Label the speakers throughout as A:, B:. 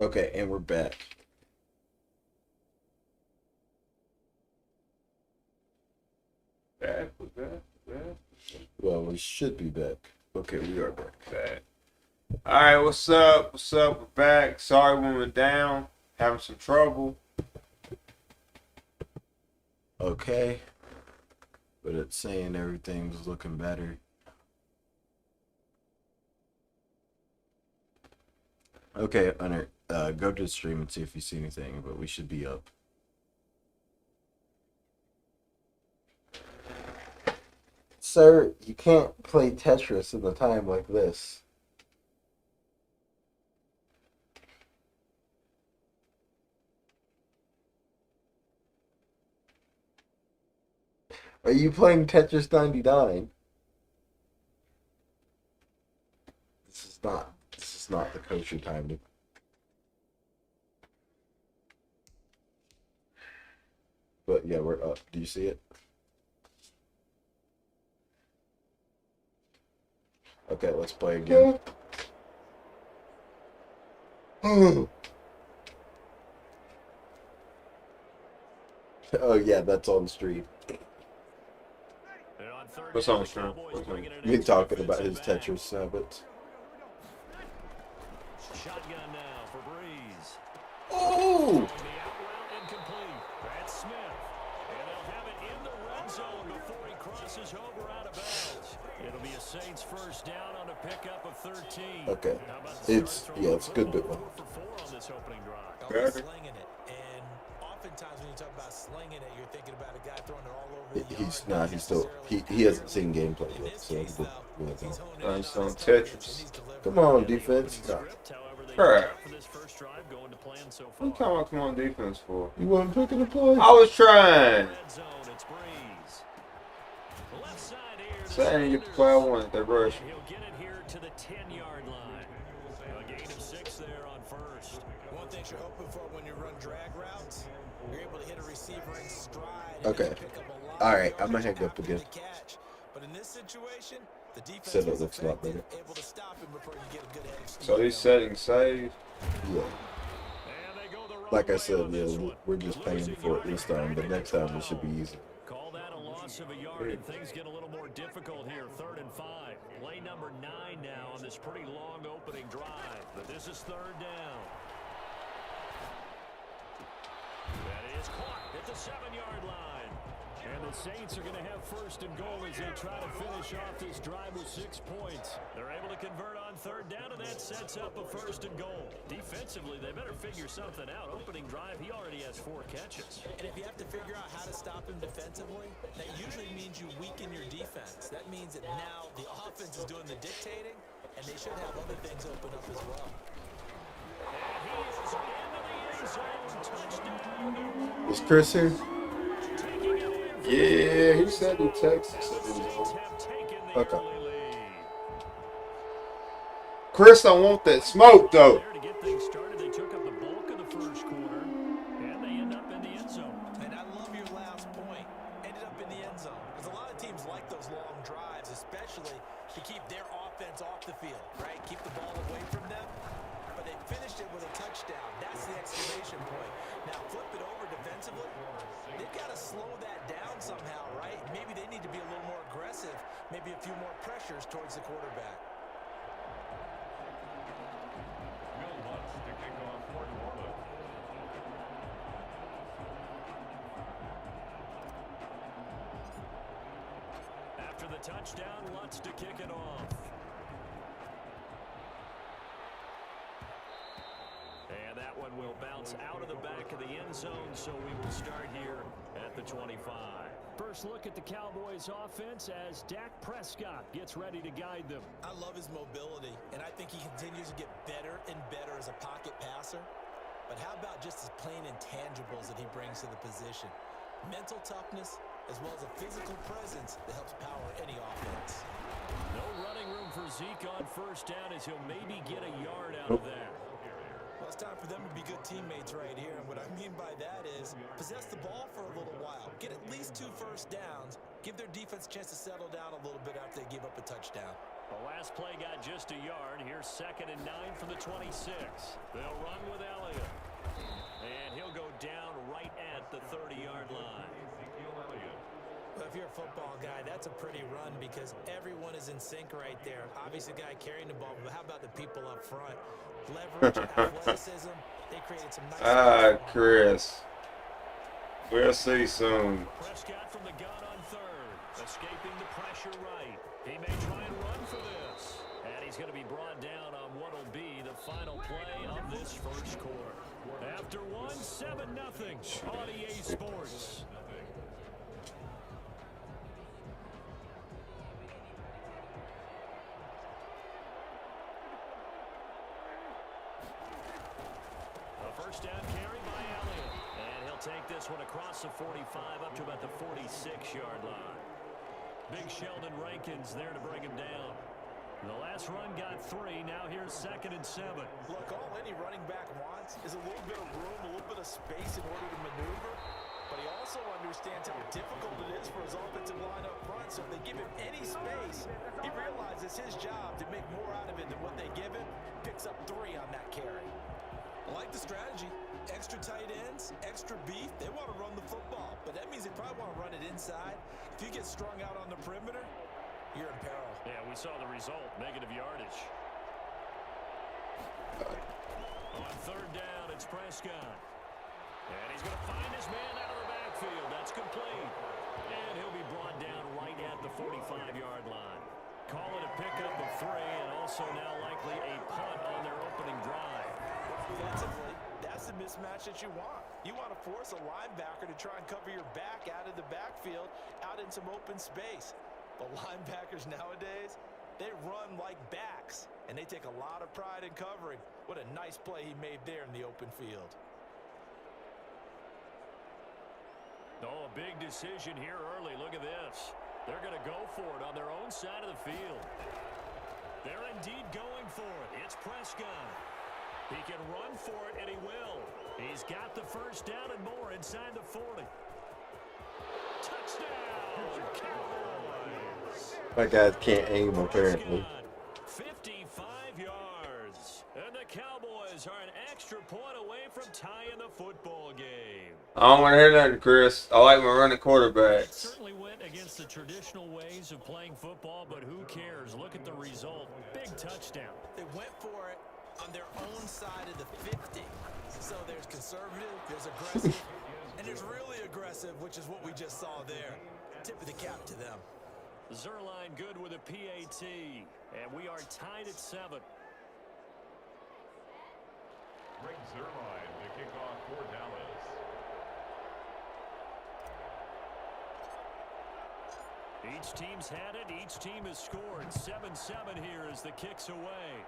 A: Okay, and we're back.
B: Back, we're back.
A: Well, we should be back. Okay, we are back.
B: Back. All right, what's up? What's up? We're back. Sorry we went down. Having some trouble.
A: Okay, but it's saying everything's looking better. Okay, Hunter, go to the stream and see if you see anything, but we should be up. Sir, you can't play Tetris in a time like this. Are you playing Tetris 99? This is not the kosher time to. But yeah, we're up. Do you see it? Okay, let's play again. Oh yeah, that's on stream.
B: What's on stream?
A: Me talking about his Tetris habits.
C: Shotgun now for Breeze.
A: Oh!
C: That's Smith. And they'll have it in the red zone before he crosses over out of bounds. It'll be a Saints first down on a pickup of 13.
A: Okay. It's a good bit one.
C: 4 for 4 on this opening drive.
D: Slinging it. And oftentimes when you talk about slinging it, you're thinking about a guy throwing it all over the
A: He's
D: yard.
A: not. He's still. He hasn't seen gameplay yet, so he's good.
B: He's on Tetris.
A: Come on, defense. No.
B: Crap.
C: For this first drive going to plan so
B: What
C: far.
B: you talking about come on defense for?
A: You weren't picking the play.
B: I was trying.
C: Red zone, it's Breeze. Left side here.
B: Saying you play one. They rush.
C: And he'll get it here to the 10-yard line. A gain of 6 there on first.
D: One thing you're hoping for when you run drag routes, you're able to hit a receiver in stride.
A: Okay. All right, I'm gonna hang up again.
D: But in this situation, the defense
A: Said it
D: was
A: looks a lot better.
D: able to stop him before you get a good head of steam.
B: So he's setting save.
A: Yeah.
C: And they go the wrong
A: Like I
C: way
A: said,
C: on this
A: yeah,
C: one.
A: we're just paying for it this time, but next time it should be easy.
C: Call that a loss of a yard, and things get a little more difficult here. 3rd and 5. Play number 9 now on this pretty long opening drive. But this is 3rd down. That is caught at the 7-yard line. And the Saints are going to have 1st and goal as they try to finish off this drive with 6 points. They're able to convert on 3rd down, and that sets up a 1st and goal. Defensively, they better figure something out. Opening drive, he already has 4 catches.
D: And if you have to figure out how to stop him defensively, that usually means you weaken your defense. That means that now the offense is doing the dictating, and they should have other things open up as well.
C: And he is into the end zone. Touchdown.
A: Is Chris here?
B: Yeah, he said the Texas.
A: Okay.
B: Chris, I want that smoke though.
C: There to get things started, they took up the bulk of the first quarter, and they end up in the end zone.
D: And I love your last point. Ended up in the end zone. Because a lot of teams like those long drives, especially to keep their offense off the field, right? Keep the ball away from them. But they finished it with a touchdown. That's the exclamation point. Now flip it over defensively. They've got to slow that down somehow, right? Maybe they need to be a little more aggressive. Maybe a few more pressures towards the quarterback.
C: After the touchdown, Lutz to kick it off. And that one will bounce out of the back of the end zone, so we will start here at the 25. First look at the Cowboys offense as Dak Prescott gets ready to guide them.
D: I love his mobility, and I think he continues to get better and better as a pocket passer. But how about just his plain intangibles that he brings to the position? Mental toughness, as well as a physical presence that helps power any offense.
C: No running room for Zeke on first down as he'll maybe get a yard out of that.
D: Well, it's time for them to be good teammates right here. And what I mean by that is possess the ball for a little while. Get at least 2 first downs. Give their defense a chance to settle down a little bit after they give up a touchdown.
C: The last play got just a yard. Here's 2nd and 9 from the 26. They'll run with Elliott. And he'll go down right at the 30-yard line.
D: Well, if you're a football guy, that's a pretty run because everyone is in sync right there. Obviously, the guy carrying the ball, but how about the people up front? Leverage, athleticism. They created some nice
B: Chris. We'll see soon.
C: Prescott from the gun on 3rd, escaping the pressure right. He may try and run for this. And he's going to be brought down on what will be the final play of this first quarter. After 7-0 on EA Sports. A first down carry by Elliott. And he'll take this one across the 45 up to about the 46-yard line. Big Sheldon Rankins there to bring him down. The last run got 3. Now here's 2nd and 7.
D: Look, all any running back wants is a little bit of room, a little bit of space in order to maneuver. But he also understands how difficult it is for his offensive line up front. So if they give him any space, he realizes his job to make more out of it than what they give him. Picks up 3 on that carry. I like the strategy. Extra tight ends, extra beef. They want to run the football, but that means they probably want to run it inside. If you get strung out on the perimeter, you're in peril.
C: Yeah, we saw the result. Negative yardage. On 3rd down, it's Prescott. And he's going to find his man out of the backfield. That's complete. And he'll be brought down right at the 45-yard line. Call it a pickup of 3, and also now likely a punt on their opening drive.
D: Defensively, that's the mismatch that you want. You want to force a linebacker to try and cover your back out of the backfield, out in some open space. But linebackers nowadays, they run like backs, and they take a lot of pride in covering. What a nice play he made there in the open field.
C: Oh, a big decision here early. Look at this. They're going to go for it on their own side of the field. They're indeed going for it. It's Prescott. He can run for it, and he will. He's got the first down and more inside the 40. Touchdown, Cowboys.
A: My guys can't aim, apparently.
C: 55 yards. And the Cowboys are an extra point away from tying the football game.
B: I don't want to hear nothing, Chris. I like my running
C: It
B: quarterbacks.
C: certainly went against the traditional ways of playing football, but who cares? Look at the result. Big touchdown.
D: They went for it on their own side of the 50. So there's conservative, there's aggressive, and there's really aggressive, which is what we just saw there. Tip of the cap to them.
C: Zerline good with a PAT, and we are tied at 7.
E: Greg Zerline, the kickoff for Dallas.
C: Each team's had it. Each team has scored. 7-7 here as the kick's away.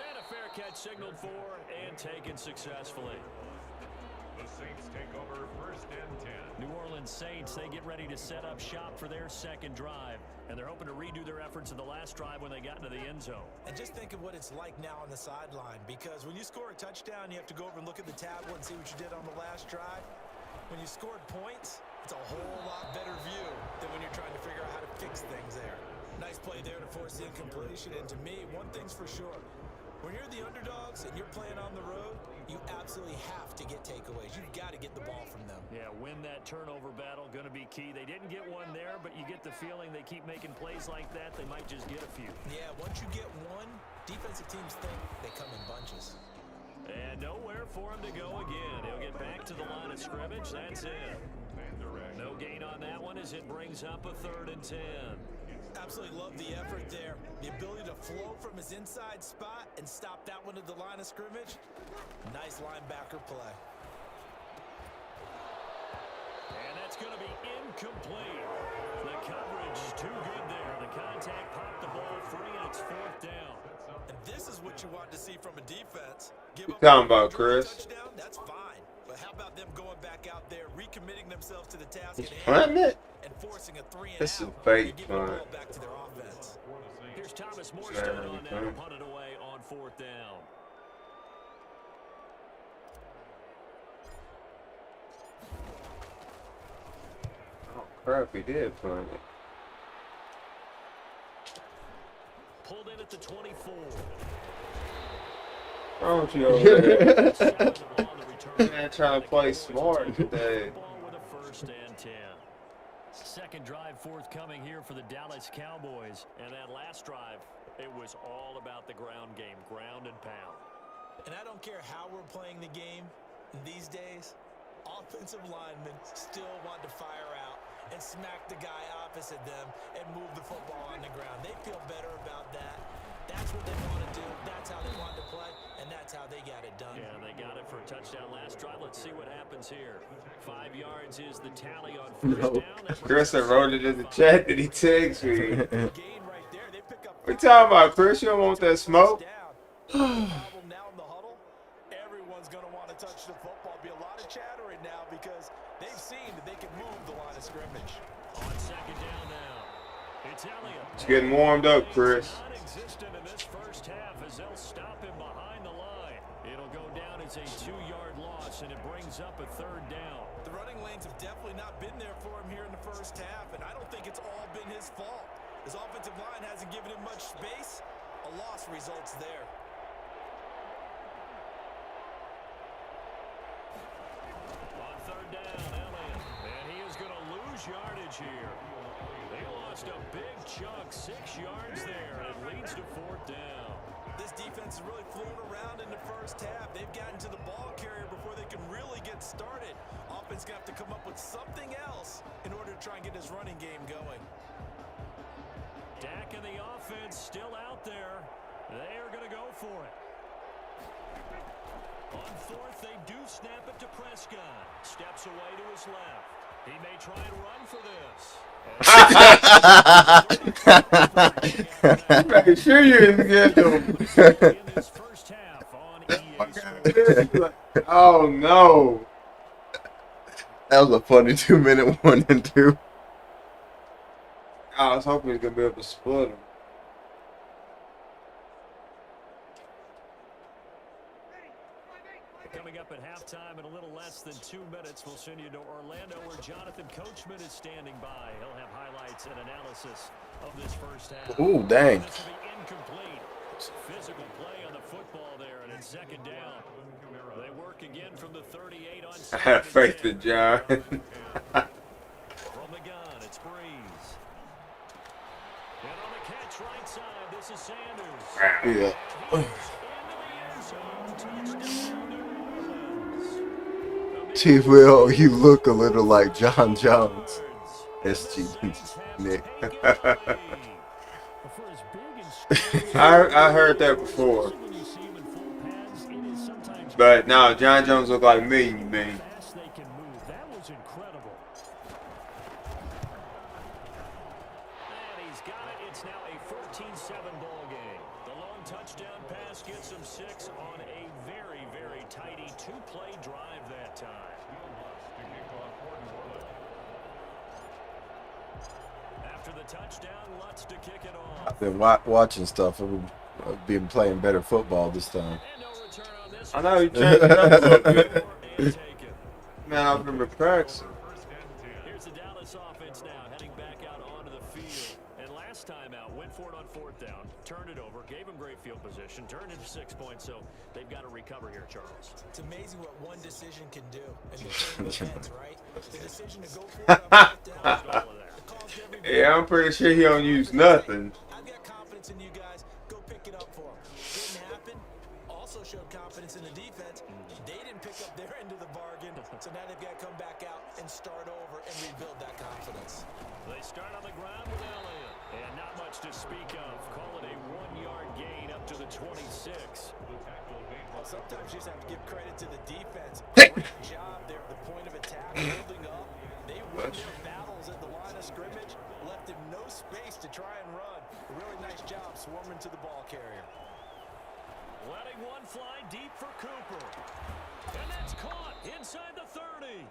C: And a fair catch signaled for and taken successfully.
E: The Saints take over 1st and 10.
C: New Orleans Saints, they get ready to set up shop for their second drive. And they're hoping to redo their efforts in the last drive when they got into the end zone.
D: And just think of what it's like now on the sideline, because when you score a touchdown, you have to go over and look at the tablet and see what you did on the last drive. When you scored points, it's a whole lot better view than when you're trying to figure out how to fix things there. Nice play there to force the incompletion. And to me, one thing's for sure. When you're the underdogs and you're playing on the road, you absolutely have to get takeaways. You've got to get the ball from them.
C: Yeah, win that turnover battle, going to be key. They didn't get one there, but you get the feeling they keep making plays like that, they might just get a few.
D: Yeah, once you get one, defensive teams think they come in bunches.
C: And nowhere for him to go again. He'll get back to the line of scrimmage. That's it. No gain on that one as it brings up a 3rd and 10.
D: Absolutely love the effort there. The ability to flow from his inside spot and stop that one at the line of scrimmage. Nice linebacker play.
C: And that's going to be incomplete. The coverage too good there. The contact popped the ball free, and it's 4th down.
D: And this is what you want to see from a defense. Give
B: You
D: up
B: talking
D: a
B: about, Chris?
D: touchdown, that's fine. But how about them going back out there, recommitting themselves to the task
B: He's
D: at hand,
B: punting it.
D: and forcing a 3-and-out.
B: This is fake
D: giving the
B: punt.
D: ball back to their offense.
C: Here's Thomas Morstead on that to punt it away on 4th down.
B: Oh, crap, he did punt it.
C: Pulled in at the 24.
B: Why don't you over there?
C: 7 on the return.
B: Man, trying to play smart today.
C: Football with a 1st and 10. Second drive forthcoming here for the Dallas Cowboys. And that last drive, it was all about the ground game, ground and pound.
D: And I don't care how we're playing the game these days, offensive linemen still want to fire out and smack the guy opposite them and move the football on the ground. They feel better about that. That's what they want to do. That's how they want to play, and that's how they got it done.
C: Yeah, they got it for a touchdown last drive. Let's see what happens here. 5 yards is the tally on first down.
B: Chris wrote it in the chat that he texted me.
D: Gain right there. They pick up
B: What you talking about, Chris? You don't want that smoke?
D: problem now in the huddle. Everyone's going to want to touch the football. Be a lot of chatter right now because they've seen that they can move the line of scrimmage.
C: On second down now. It's Elliott.
B: It's getting warmed up, Chris.
C: Non-existent in this first half as they'll stop him behind the line. It'll go down as a 2-yard loss, and it brings up a 3rd down.
D: The running lanes have definitely not been there for him here in the first half, and I don't think it's all been his fault. His offensive line hasn't given him much space. A loss results there.
C: On 3rd down, Elliott. And he is going to lose yardage here. They lost a big chunk, 6 yards there, and it leads to 4th down.
D: This defense is really flown around in the first half. They've gotten to the ball carrier before they can really get started. Offense going to have to come up with something else in order to try and get his running game going.
C: Dak and the offense still out there. They are going to go for it. On 4th, they do snap it to Prescott. Steps away to his left. He may try and run for this.
B: Make sure you're in the
C: In this first half on EA Sports.
B: Oh, no.
A: That was a funny 2-minute 1 and 2.
B: I was hoping he was going to be able to split him.
C: Coming up at halftime in a little less than 2 minutes, we'll send you to Orlando where Jonathan Coachman is standing by. He'll have highlights and analysis of this first half.
A: Ooh, dang.
C: This will be incomplete. Physical play on the football there, and it's second down. They work again from the 38 on
B: I have faith in John.
C: From the gun, it's Breeze. And on the catch right side, this is Sanders.
A: Yeah. T.will, you look a little like John Jones. SG Nick.
B: I heard that before. But no, John Jones look like me, you mean.
C: That was incredible. And he's got it. It's now a 14-7 ball game. The long touchdown pass gets him 6 on a very, very tidy 2-play drive that time. After the touchdown, Lutz to kick it off.
A: I've been watching stuff. I've been playing better football this time.
C: And no return on this.
B: I know you changed it up a little bit. Man, I remember practicing.
C: Here's the Dallas offense now heading back out onto the field. And last time out, went for it on 4th down, turned it over, gave him great field position, turned it to 6 points, so they've got to recover here, Charles.
D: It's amazing what one decision can do. And the defense, right? The decision to go for it on 4th down.
C: All of that.
B: Yeah, I'm pretty sure he don't use nothing.
D: I've got confidence in you guys. Go pick it up for him. Didn't happen. Also showed confidence in the defense. They didn't pick up their end of the bargain. So now they've got to come back out and start over and rebuild that confidence.
C: They start on the ground with Elliott. And not much to speak of. Call it a 1-yard gain up to the 26.
D: Well, sometimes you just have to give credit to the defense. Great job there at the point of attack, holding up. They won their battles at the line of scrimmage, left him no space to try and run. A really nice job swarming to the ball carrier.
C: Letting one fly deep for Cooper. And that's caught inside the 30.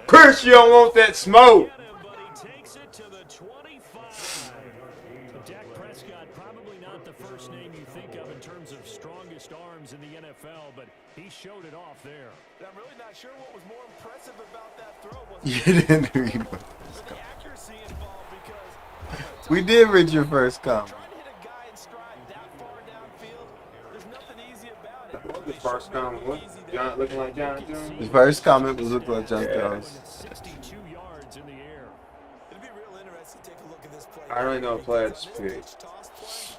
B: Chris, you don't want that smoke.
C: Get him, but he takes it to the 25. Dak Prescott, probably not the first name you think of in terms of strongest arms in the NFL, but he showed it off there.
D: And I'm really not sure what was more impressive about that throw.
A: You didn't read my
D: The accuracy involved because
A: We did read your first comment.
D: trying to hit a guy in stride
B: first comment was John looking like John Jones.
A: His first comment was look like John
B: Yeah.
A: Jones.
C: 62 yards in the air.
D: It'll be real interesting to take a look at this play.
B: I don't know player to
D: Because on
B: pick.
D: this pitch toss play,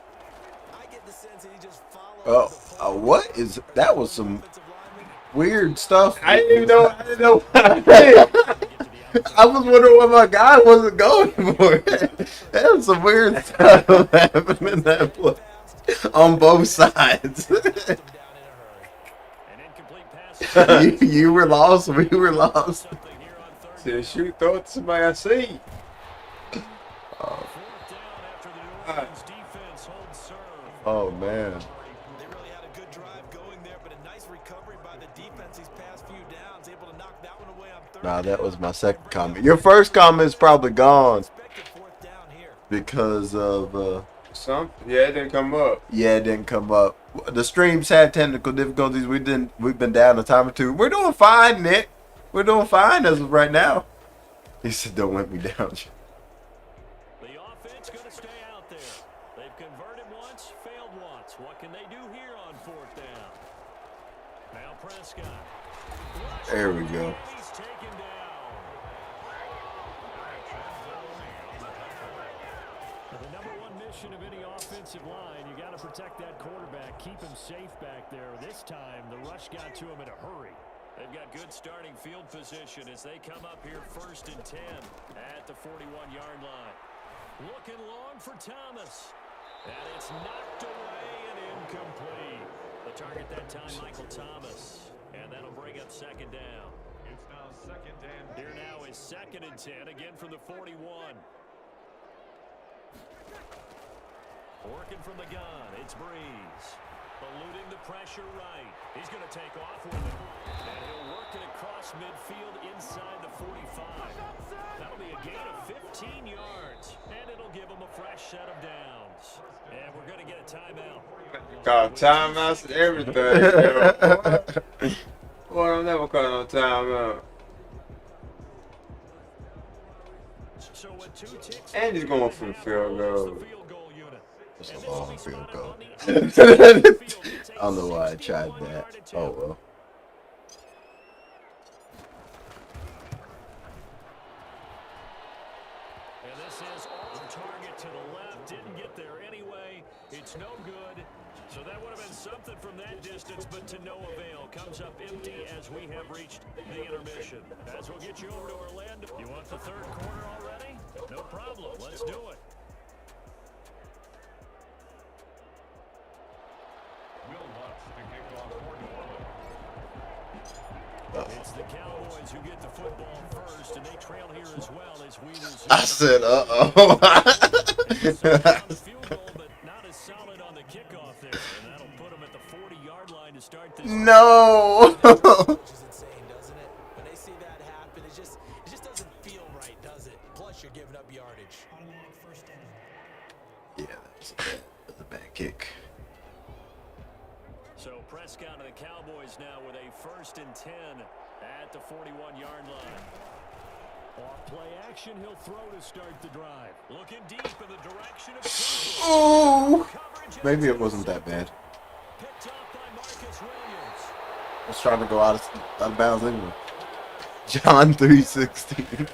D: I get the sense that he just followed
A: Oh,
D: the play.
A: what is that? Was some
D: Offensive lineman.
A: weird stuff.
B: I didn't even know. I didn't know.
A: I was wondering what my guy wasn't going for. That was some weird stuff happening in that play on both sides.
C: An incomplete pass.
A: you were lost. We were lost.
C: Something here on third
B: Said
C: down.
B: shoot, throw it to somebody I see.
C: Fourth down after the New Orleans defense holds serve.
A: Oh man.
D: They really had a good drive going there, but a nice recovery by the defense these past few downs, able to knock that one away on third.
A: Nah, that was my second comment. Your first comment is probably gone
D: Expected fourth down here.
A: because of
B: Yeah, it didn't come up.
A: yeah, it didn't come up. The streams had technical difficulties. We've been down a time or two. We're doing fine, Nick. We're doing fine as of right now. He said, "Don't let me down."
C: The offense going to stay out there. They've converted once, failed once. What can they do here on fourth down? Now Prescott.
A: There we go.
C: He's taken down. The number one mission of any offensive line, you got to protect that quarterback, keep him safe back there. This time, the rush got to him in a hurry. They've got good starting field position as they come up here 1st and 10 at the 41-yard line. Looking long for Thomas. And it's knocked away and incomplete. The target that time, Michael Thomas. And that'll bring up second down.
E: It's now second and
C: Here now is 2nd and 10, again from the 41. Working from the gun, it's Breeze. Eluding the pressure right. He's going to take off with it. And he'll work it across midfield inside the 45. That'll be a gain of 15 yards. And it'll give him a fresh set of downs. And we're going to get a timeout.
B: Call timeouts and everything. Boy, I'm never calling no timeout.
C: So with 2 ticks,
B: And he's going for the field goal.
C: the field goal unit.
A: It's
C: And
A: a
C: this will
A: long
C: be
A: field
C: spotted
A: goal.
C: on the outside of the field. It's a
A: I don't know why I tried
C: 61-yard
A: that.
C: attempt.
A: Oh well.
C: And this is off target to the left. Didn't get there anyway. It's no good. So that would have been something from that distance, but to no avail. Comes up empty as we have reached the intermission. As we'll get you over to Orlando. You want the third quarter already? No problem. Let's do it.
E: Will Lutz to kick off for New Orleans.
C: It's the Cowboys who get the football first, and they trail here as well as we will.
A: I said,
C: Solid on the field goal, but not as solid on the kickoff there. And that'll put them at the 40-yard line to start this.
A: No.
D: Which is insane, doesn't it? When they see that happen, it just doesn't feel right, does it? Plus, you're giving up yardage.
A: Yeah, that's a bad kick.
C: So Prescott and the Cowboys now with a 1st and 10 at the 41-yard line. Off play action, he'll throw to start the drive. Looking deep in the direction of
A: Ooh.
C: coverage.
A: Maybe it wasn't that bad.
C: Picked up by Marcus Williams.
A: I was trying to go out of bounds anyway. John 3:16.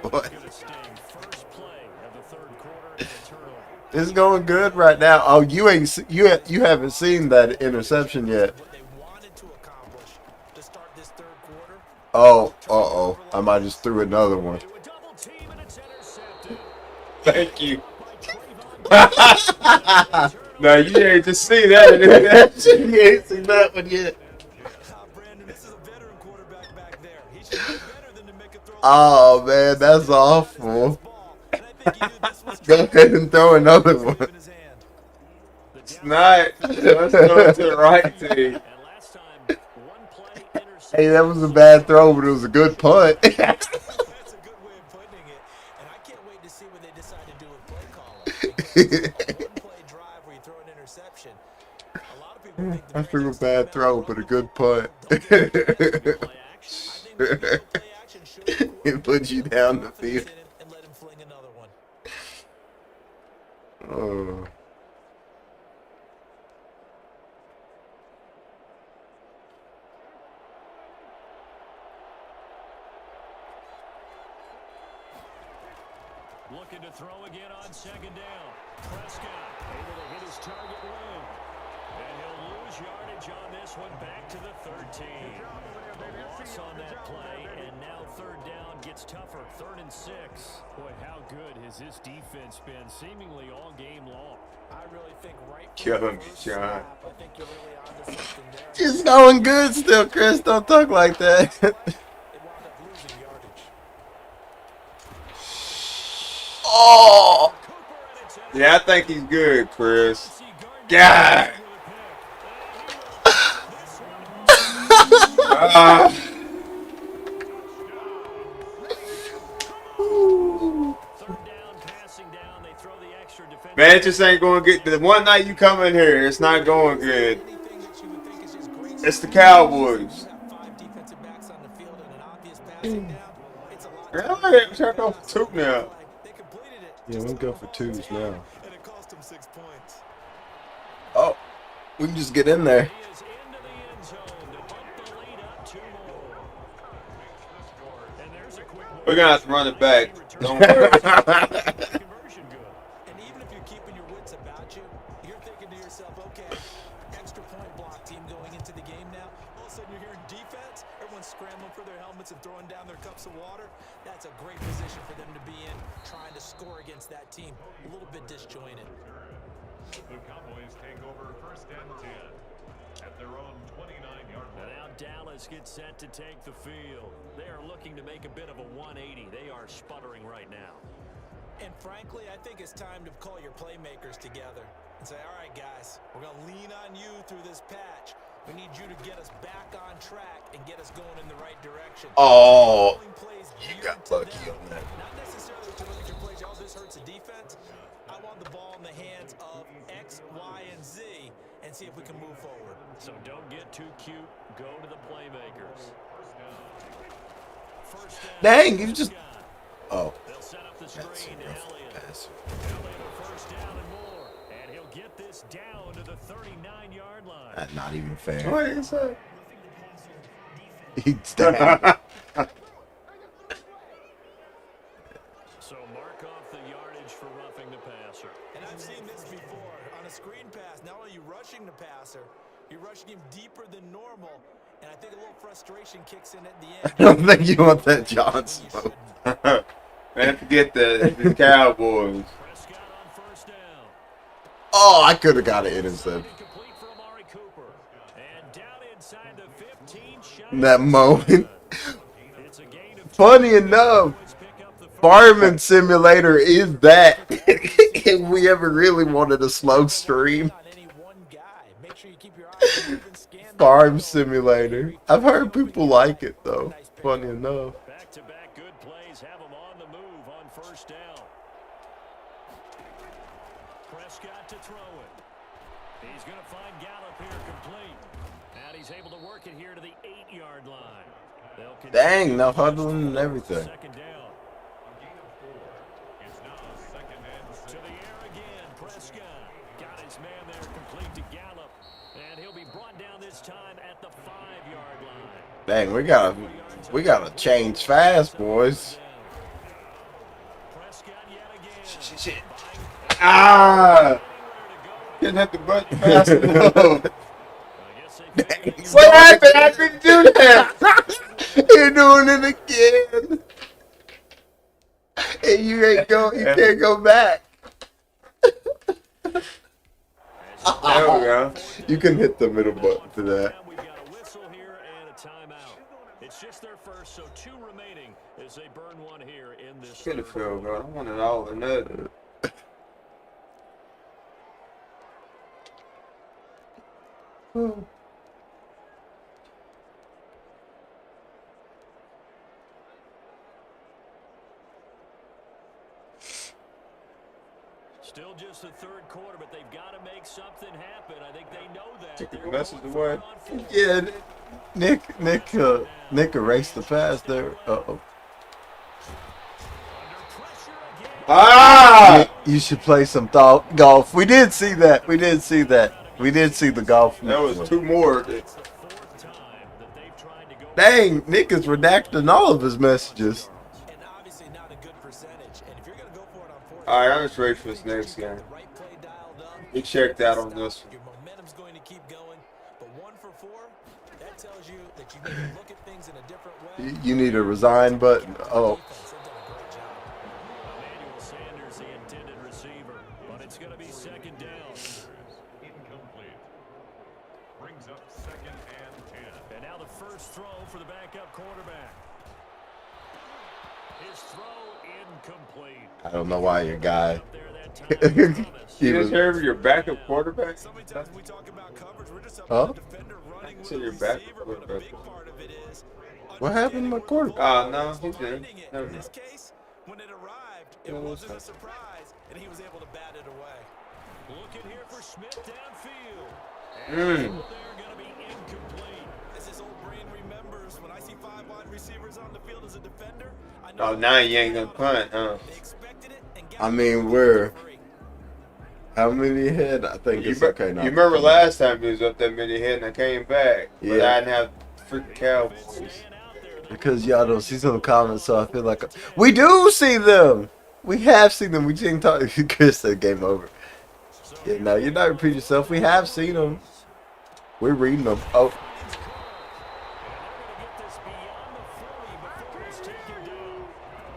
A: What?
C: Gonna sting. First play of the third quarter and a turnover.
A: It's going good right now. Oh, you haven't seen that interception yet.
D: What they wanted to accomplish to start this third quarter.
A: Oh, I might just threw another one.
C: To a double team and it's intercepted.
B: Thank you.
C: By Trayvon.
B: No, you ain't just see that.
A: You ain't seen that one yet.
D: Brandon, this is a veteran quarterback back there. He should be better than to make a throw.
A: Oh man, that's awful.
D: Ball. And I think he knew this was
A: Go ahead and throw another one.
D: in his hand.
B: It's not. Let's go to the right team.
C: And last time, one play intercepted.
A: Hey, that was a bad throw, but it was a good punt.
D: That's a good way of putting it. And I can't wait to see what they decide to do with play calling. Because a one-play drive where you throw an interception, a lot of people think the
A: I threw a
D: Bengals
A: bad
D: defense
A: throw,
D: run
A: but a
D: the
A: good
D: football.
A: punt.
D: Don't get it. Play action. I think maybe the play action should have
A: It put you down the
D: confidence
A: field.
D: in it and let him fling another one.
A: Oh.
C: Looking to throw again on second down. Prescott able to hit his target low. And he'll lose yardage on this one back to the 13. A loss on that play, and now third down gets tougher. 3rd and 6. Boy, how good has this defense been seemingly all game long?
D: I really think right from
B: Killing
D: the
B: me,
D: first
B: John.
D: snap, I think you're really onto something there.
A: It's going good still, Chris. Don't talk like that.
D: They wound up losing yardage.
A: Oh!
B: Yeah, I think he's good, Chris. God. Ah. Man, it just ain't going good. The one night you come in here, it's not going good. It's the Cowboys. Really? I'm trying to go for 2 now.
A: Yeah, we go for 2s now. Oh, we can just get in there.
B: We're going to have to run it back. Don't worry.
D: And even if you're keeping your wits about you, you're thinking to yourself, okay, extra point block team going into the game now. All of a sudden you're hearing defense, everyone's scrambling for their helmets and throwing down their cups of water. That's a great position for them to be in, trying to score against that team. A little bit disjointed.
E: The Cowboys take over 1st and 10 at their own 29-yard line.
C: Now Dallas gets set to take the field. They are looking to make a bit of a 180. They are sputtering right now.
D: And frankly, I think it's time to call your playmakers together and say, all right, guys, we're going to lean on you through this patch. We need you to get us back on track and get us going in the right direction.
A: Oh, you got lucky on that.
D: Not necessarily to look at your plays, oh, this hurts the defense. I want the ball in the hands of X, Y, and Z and see if we can move forward.
C: So don't get too cute. Go to the playmakers. First down.
A: Dang, you just... Oh.
C: They'll set up the
A: That's a
C: screen to
A: rough
C: Elliott.
A: pass.
C: Now they have a first down and more. And he'll get this down to the 39-yard line.
A: That's not even fair.
B: What is that?
A: He's down.
D: So mark off the yardage for roughing the passer. And I've seen this before. On a screen pass, not only are you rushing the passer, you're rushing him deeper than normal. And I think a little frustration kicks in at the end.
A: I don't think you want that John smoke.
B: Man, forget the Cowboys.
C: Prescott on first down.
A: Oh, I could have got it intercept.
C: Incomplete for Amari Cooper. And down inside the 15.
A: In that moment.
C: It's a gain of
A: Funny enough, Farming Simulator is that. If we ever really wanted a slow stream. Farm Simulator. I've heard people like it though. Funny enough.
C: Back-to-back good plays have him on the move on first down. Prescott to throw it. He's going to find Gallup here complete. And he's able to work it here to the 8-yard line. They'll
A: Dang, no huddling and everything.
C: second down.
E: It's now 2nd and
C: To the air again. Prescott got his man there complete to Gallup. And he'll be brought down this time at the 5-yard line.
A: Dang, we gotta change fast, boys.
C: Prescott yet again.
B: Shit. Ah! Didn't have to button fast enough.
C: I guess they figured
B: What happened? I didn't do that.
A: You're doing it again. And you can't go back.
B: There we go.
A: You can hit the middle button for that.
C: We've got a whistle here and a timeout. It's just their first, so 2 remaining as they burn one here in this.
B: Get a field goal. I want it all or nothing.
C: Still just the 3rd quarter, but they've got to make something happen. I think they know that.
B: Took the
C: They're
B: message
C: going
B: away.
C: for it on 4th.
A: Yeah, Nick erased the pass there. Uh-oh.
C: Under pressure again.
B: Ah!
A: You should play some golf. We did see that. We did see the golf.
B: That was 2 more.
C: It's the 4th time that they've tried to go.
A: Dang, Nick is redacting all of his messages.
D: And obviously not a good percentage. And if you're going to go for it
B: All right, I'm just ready for this next game. We checked out on this one.
D: Your momentum's going to keep going, but 1 for 4, that tells you that you maybe look at things in a different way.
A: You need a resign button. Oh,
D: Defense, they've done a great job.
C: Emmanuel Sanders, the intended receiver, but it's going to be second down.
E: Incomplete. Brings up 2nd and 10.
C: And now the first throw for the backup quarterback. His throw incomplete.
A: I don't know why your guy.
C: Up there that time, Thomas.
A: He
B: You
A: was.
B: just heard your backup quarterback?
D: So many times when we talk about coverage, we're just
A: Huh?
D: about the defender running with
B: So
D: the
B: your backup
D: receiver, but a
B: quarterback.
D: big part of it is
A: What happened to my quarterback?
B: Oh, no, he's in.
D: finding it.
B: Never
D: In this
B: mind.
D: case, when it arrived, it
B: Yeah,
D: wasn't a
B: that's
D: surprise, and he was able to bat it away.
C: Looking here for Smith downfield.
B: Mm.
C: They're going to be incomplete.
D: As his old brain remembers, when I see 5 wide receivers on the field as a defender, I
B: Oh,
D: know
B: now you ain't gonna punt, huh?
D: they expected it and got
A: I
D: it
A: mean,
D: for
A: we're
D: free.
A: how many ahead? I think
B: You,
A: it's
B: be-
A: okay now.
B: you remember last time he was up that many hit and I came back, but
A: Yeah.
B: I didn't have freaking Cowboys.
C: Staying out there.
A: Because y'all don't see some comments, so I feel like we do see them. We have seen them. We didn't talk. Chris said game over. Yeah, no, you're not repeating yourself. We have seen them. We're reading them. Oh,
C: Get this beyond the 40 before it's taken down.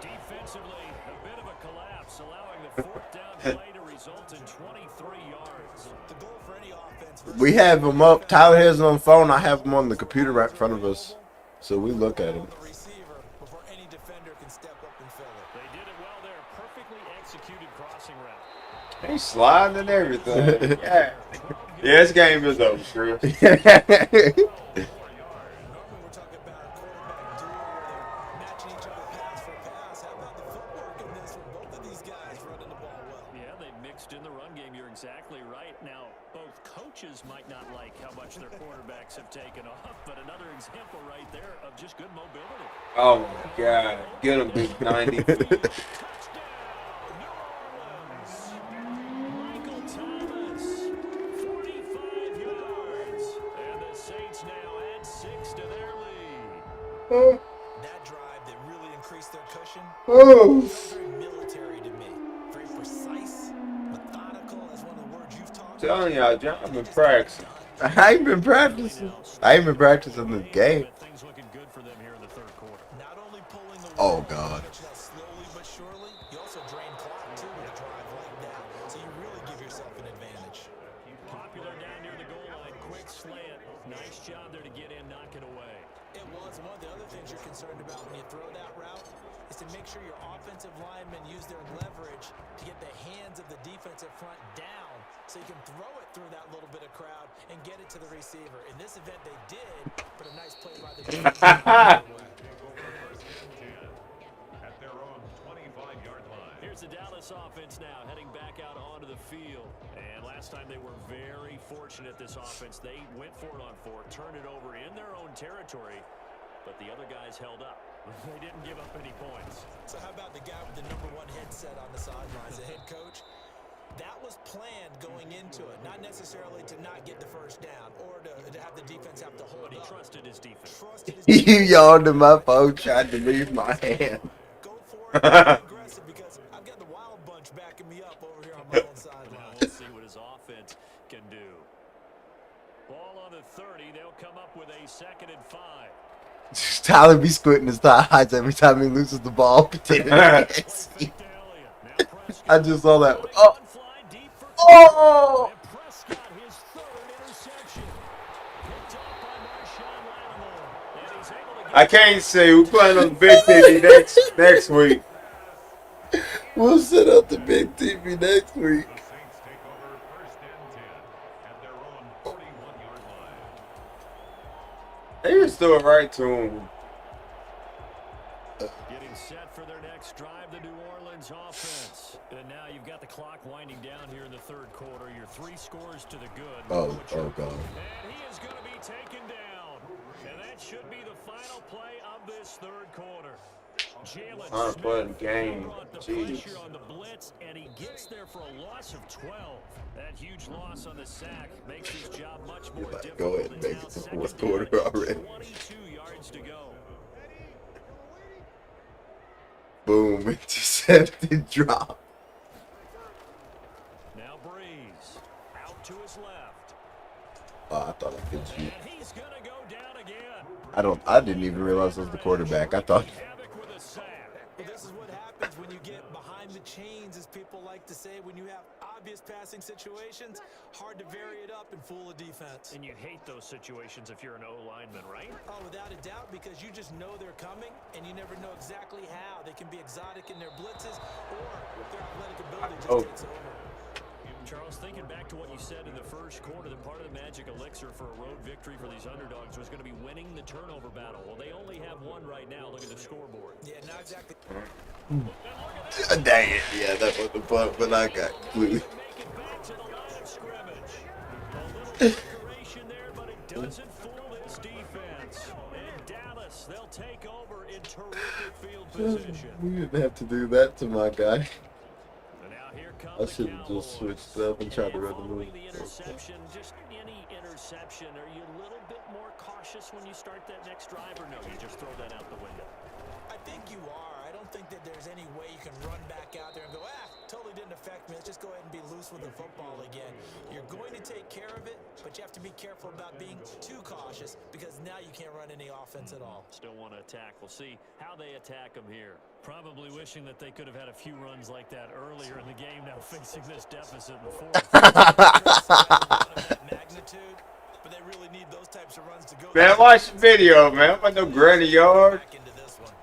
C: Defensively, a bit of a collapse, allowing the 4th down play to result in 23 yards.
D: The goal for any offense
A: we have them up. Tyler has them on the phone. I have them on the computer right in front of us, so we look at them.
D: on the receiver before any defender can step up and fill it.
C: They did it well there. Perfectly executed crossing route.
B: He sliding and everything. Yeah. Yeah, this game is over, Chris.
D: Normally we're talking about a quarterback duel where they're matching each other pass for pass. How about the footwork in this with both of these guys running the ball well?
C: Yeah, they mixed in the run game. You're exactly right. Now, both coaches might not like how much their quarterbacks have taken off, but another example right there of just good mobility.
B: Oh my God. Get him, big 90.
C: Michael Thomas, 45 yards. And the Saints now add 6 to their lead.
D: That drive that really increased their cushion,
B: Oh.
D: very military to me. Very precise, methodical, as one of the words you've talked about.
B: Telling y'all, John been practicing.
A: I ain't been practicing. I ain't been practicing this game.
C: Things looking good for them here in the 3rd quarter.
D: Not only pulling the
A: Oh,
D: wall,
A: God.
D: but slowly but surely, you also drain clock too with a drive like that. So you really give yourself an advantage.
C: Popular down near the goal line. Quick slant. Nice job there to get in, knock it away.
D: It was one of the other things you're concerned about when you throw that route is to make sure your offensive linemen use their leverage to get the hands of the defensive front down so you can throw it through that little bit of crowd and get it to the receiver. In this event, they did, but a nice play by the defense.
E: At their own 25-yard line.
C: Here's the Dallas offense now heading back out onto the field. And last time they were very fortunate, this offense. They went for it on 4, turned it over in their own territory, but the other guys held up. They didn't give up any points.
D: So how about the guy with the number 1 headset on the sidelines, the head coach? That was planned going into it, not necessarily to not get the first down or to have the defense have to hold
C: But he
D: up.
C: trusted his defense.
D: Trusted his
A: You
D: defense.
A: yawned in my phone, tried to leave my hand.
D: Go for it. Be aggressive because I've got the wild bunch backing me up over here on my own
C: Now
D: sideline.
C: we'll see what his offense can do. Ball on the 30. They'll come up with a 2nd and 5.
A: Tyler be squinting his eyes every time he loses the ball. I just saw that. Oh, oh!
C: And Prescott, his 3rd interception. Picked off by Marshawn Lattimore. And he's able to get
B: I can't say we playing on the big TV next week.
A: We'll set up the big TV next week.
E: The Saints take over 1st and 10 at their own 41-yard line.
B: They just threw it right to him.
C: Getting set for their next drive, the New Orleans offense. And now you've got the clock winding down here in the 3rd quarter. Your 3 scores to the good.
A: Oh, God.
C: And he is going to be taken down. And that should be the final play of this 3rd quarter. Jalen
B: Trying to play the
C: Smith
B: game.
C: brought the
B: Jeez.
C: pressure on the blitz, and he gets there for a loss of 12. That huge loss on the sack makes his job much more
A: Like,
C: difficult.
A: go ahead and
C: It's
A: make
C: now
A: it to
C: 2nd
A: fourth
C: down
A: quarter
C: and
A: already.
C: 22 yards to go.
A: Boom, intercepted drop. Oh, I thought I could shoot.
C: And he's going to go down again.
A: I didn't even realize it was the quarterback. I thought.
C: Havoc with a sack.
D: Well, this is what happens when you get behind the chains, as people like to say. When you have obvious passing situations, hard to vary it up and fool a defense.
C: And you hate those situations if you're an O-lineman, right?
D: Oh, without a doubt, because you just know they're coming, and you never know exactly how. They can be exotic in their blitzes, or their athletic ability just takes over.
C: Charles, thinking back to what you said in the first quarter, that part of the magic elixir for a road victory for these underdogs was going to be winning the turnover battle. Well, they only have one right now. Look at the scoreboard.
D: Yeah, not exactly.
A: Dang it. Yeah, that was the punt, but I got completely.
C: Make it back to the line of scrimmage. A little preparation there, but it doesn't fool this defense. And Dallas, they'll take over in terrific field position.
A: We didn't have to do that to my guy.
C: And now here come
A: I
C: the
A: should have just
C: Cowboys.
A: switched up and tried to run the
C: Following
A: move.
C: the interception, just any interception, are you a little bit more cautious when you start that next drive, or no, you just throw that out the window?
D: I think you are. I don't think that there's any way you can run back out there and go, totally didn't affect me. Let's just go ahead and be loose with the football again. You're going to take care of it, but you have to be careful about being too cautious, because now you can't run any offense at all.
C: Still want to attack. We'll see how they attack them here. Probably wishing that they could have had a few runs like that earlier in the game, now facing this deficit in the fourth.
D: Magnitude, but they really need those types of runs to go.
B: Man, watch the video, man. I'm about no granny yard.
D: Back into this one.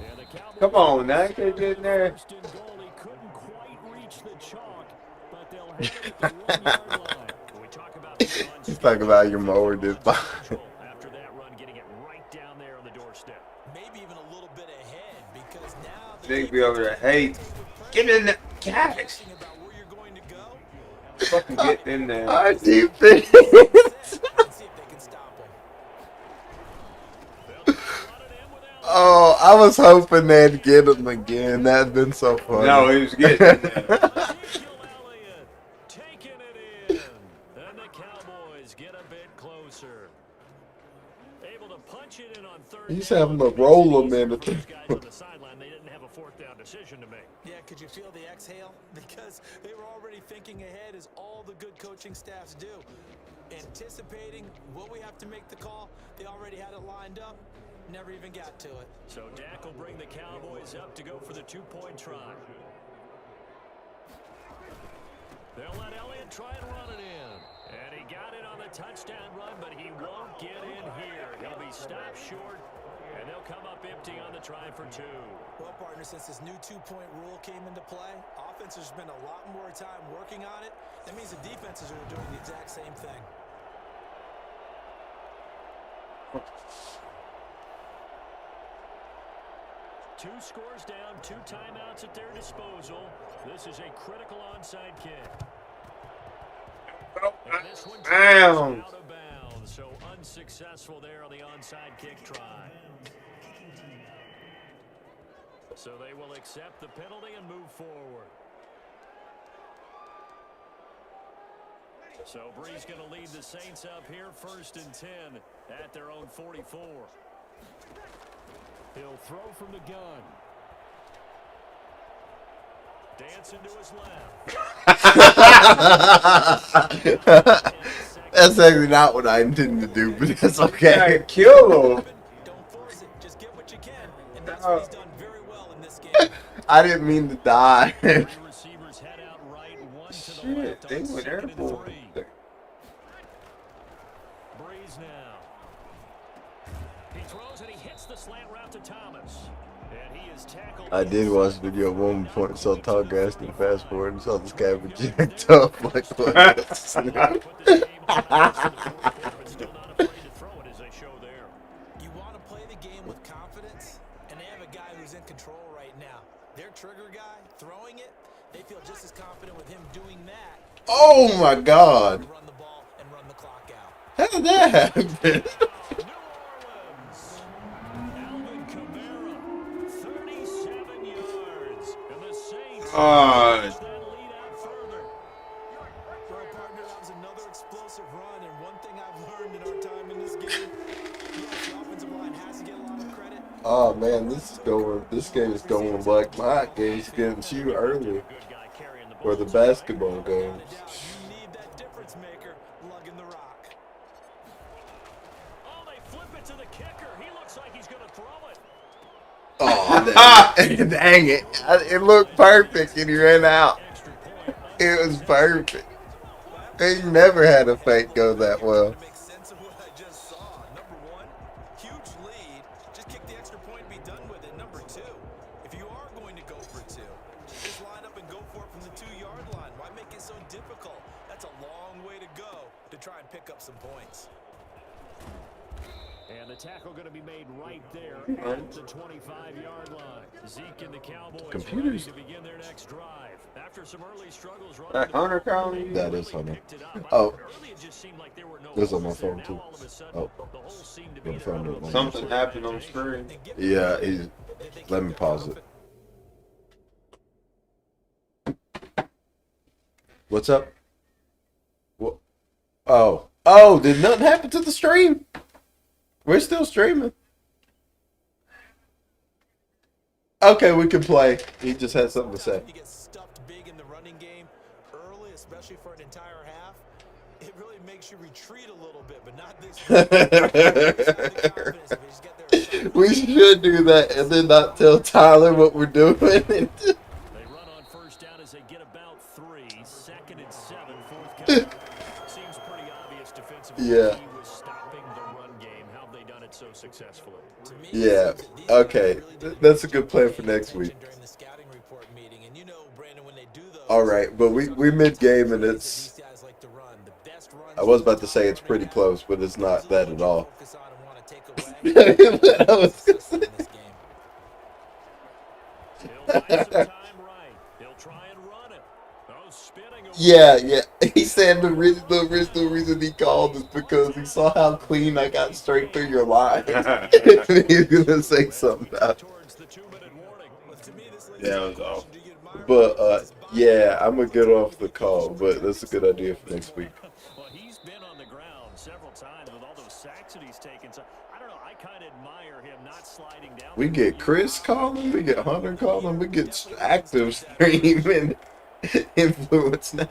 C: Yeah, the Cowboys
B: Come on, now. Get in there.
C: first and goal. He couldn't quite reach the chalk, but they'll have it at the 1 yard line. When we talk about the runs,
A: He's talking about your mower did fine.
C: after that run, getting it right down there on the doorstep.
D: Maybe even a little bit ahead, because now the
B: Big be over there. Hey, get in there. Guys,
D: guessing about where you're going to go.
B: fucking get in there.
A: Our defense.
D: And see if they can stop him.
A: Oh, I was hoping they'd get him again. That'd been so funny.
B: No, he was getting in there.
C: Ezekiel Elliott taking it in. And the Cowboys get a bit closer. Able to punch it in on third
A: He's
C: down.
A: having to roll him in.
C: Those guys on the sideline, they didn't have a fourth down decision to make.
D: Yeah, could you feel the exhale? Because they were already thinking ahead, as all the good coaching staffs do. Anticipating, will we have to make the call? They already had it lined up. Never even got to it.
C: So Dak will bring the Cowboys up to go for the 2-point try. They'll let Elliott try and run it in. And he got it on the touchdown run, but he won't get in here. He'll be stopped short, and they'll come up empty on the try for 2.
D: Well, partner, since this new 2-point rule came into play, offenses spend a lot more time working on it. That means the defenses are doing the exact same thing.
C: Two scores down, 2 timeouts at their disposal. This is a critical onside kick. And this one
B: Damn.
C: out of bounds, so unsuccessful there on the onside kick try. So they will accept the penalty and move forward. So Bree's going to lead the Saints up here, 1st and 10 at their own 44. He'll throw from the gun. Dancing to his left.
A: That's actually not what I intended to do, but that's
B: Yeah,
A: okay.
B: kill him.
D: Don't force it. Just get what you can. And that's
B: No.
D: what he's done very well in this game.
A: I didn't mean to die.
C: Three receivers head out right, one to the
B: Shit,
C: left
B: they
C: on
B: went
C: 2nd and
B: airborne.
C: 3. Breeze now. He throws and he hits the slant route to Thomas. And he is tackled.
A: I did watch the video at one point, saw tall grass and fast forward and saw this guy jacked up like what?
C: Put this game on the line for the fourth quarter, but still not afraid to throw it as they show there.
D: You want to play the game with confidence, and they have a guy who's in control right now. Their trigger guy, throwing it, they feel just as confident with him doing that.
A: Oh my God!
D: Run the ball and run the clock out.
A: How did that happen?
C: New Orleans. Alvin Kamara, 37 yards. And the Saints push that lead out further.
D: Well, partner, that was another explosive run, and one thing I've learned in our time in this game, yes, the offensive line has to get a lot of credit.
A: Oh man, this game is going like my game's getting to you earlier.
C: Good guy carrying the ball.
A: Or the basketball
D: Without a
A: games.
D: doubt, you need that difference maker lugging the rock.
A: Dang it. It looked perfect and he ran out. It was perfect. He never had a fake go that well.
D: To make sense of what I just saw. Number one, huge lead. Just kick the extra point and be done with it. Number two, if you are going to go for two, just line up and go for it from the 2-yard line. Why make it so difficult? That's a long way to go to try and pick up some points.
C: And the tackle going to be made right there at the 25-yard line. Zeke and the Cowboys ready to begin their next drive. After some early struggles,
B: That Hunter calling you?
A: That is funny. Oh. This is on my phone too. Oh.
B: Something happened on screen.
A: Yeah, let me pause it. What's up? What? Oh. Oh, did nothing happen to the stream? We're still streaming. Okay, we can play. He just had something to say.
D: You get stuffed big in the running game early, especially for an entire half. It really makes you retreat a little bit, but not this.
A: We should do that and then not tell Tyler what we're doing.
C: They run on first down as they get about 3. 2nd and 7, fourth count. Seems pretty obvious defensively.
A: Yeah.
C: He was stopping the run game. How have they done it so successfully?
A: Yeah. Okay. That's a good plan for next week. All right, but we mid game and it's. I was about to say it's pretty close, but it's not that at all. Yeah, yeah. He said the original reason he called is because he saw how clean I got straight through your line. He's gonna say something about it.
B: Yeah, it was off.
A: But yeah, I'm gonna get off the call. But that's a good idea for next week.
C: Well, he's been on the ground several times with all those sacks that he's taken. So I don't know. I kind of admire him not sliding down.
A: We get Chris calling, we get Hunter calling, we get active streaming influence now.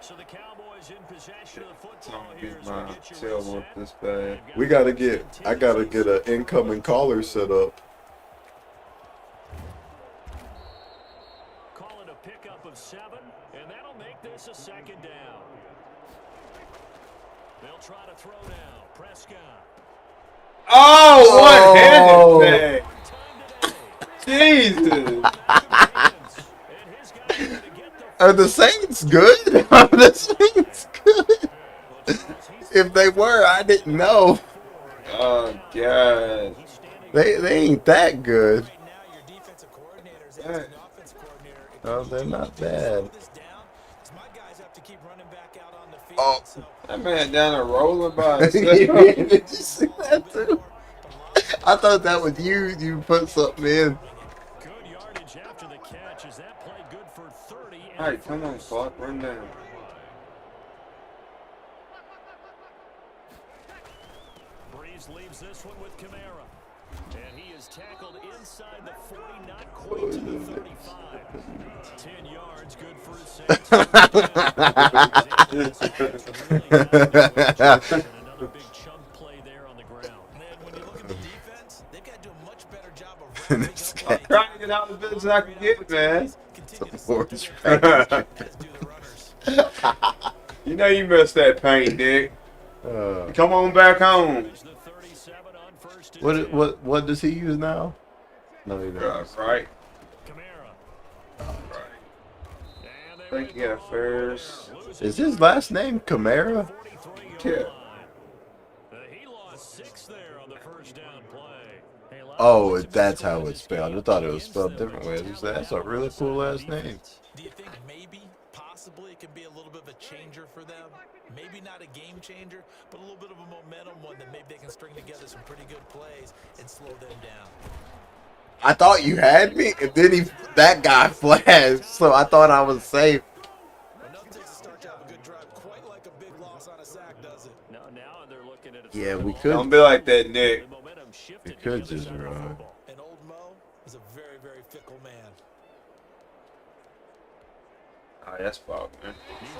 C: So the Cowboys in possession of the
B: It's
C: football
B: gonna
C: here
B: be
C: as we
B: my
C: get you
B: tail
C: reset.
B: whoop this bad.
A: I gotta get an incoming caller set up.
C: Calling a pickup of 7, and that'll make this a 2nd down. They'll try to throw now. Prescott.
B: Oh,
A: Oh.
B: one-handed thing. Jesus.
C: And his guys are going to get the
A: Are the Saints good? Are the Saints good? If they were, I didn't know.
B: Oh, God.
A: They ain't that good.
D: Right now, your defensive coordinator is
B: Yeah.
D: asking the offensive coordinator.
A: No, they're not bad.
D: My guys have to keep running back out on the field.
A: Oh.
D: So
B: That man down there rolling by himself.
A: Did you see that too? I thought that was you. You put something in.
C: good yardage after the catch. Is that play good for 30?
B: All right, come on, Clark, run down.
C: Breeze leaves this one with Kamara. And he is tackled inside the 40, not quite to the 35. 10 yards, good for his Saints. Another big chunk play there on the ground.
D: man, when you look at the defense, they've got to do a much better job of wrapping
A: This
D: up
A: guy.
D: plays.
B: Trying to get out of the business I can get, man.
D: Continue to
A: Force
D: slow them down, as do the runners.
B: You know you missed that paint, Dick.
A: Uh,
B: Come on back home.
C: The 37 on first and 10.
A: what does he use now? No, he doesn't.
B: Right.
C: Kamara. And they
B: Think you got first.
A: Is his last name Kamara?
C: 43-yard
B: Yeah.
C: line. He lost 6 there on the first down play. Hey,
A: Oh, that's how it's spelled. I thought it was spelled different way. That's a really cool last name.
D: Do you think maybe, possibly, it can be a little bit of a changer for them? Maybe not a game changer, but a little bit of a momentum one that maybe they can string together some pretty good plays and slow them down.
A: I thought you had me, and then that guy flashed, so I thought I was safe.
D: Enough takes to start to have a good drive, quite like a big loss on a sack, does it?
C: Now they're looking at a
A: Yeah, we
B: Don't
A: could.
B: be like that, Nick.
C: The momentum shifted
A: We could
C: to the
A: just
C: other side of the
A: run.
C: football.
D: And old Mo is a very, very fickle man.
B: Oh, that's Bob, man.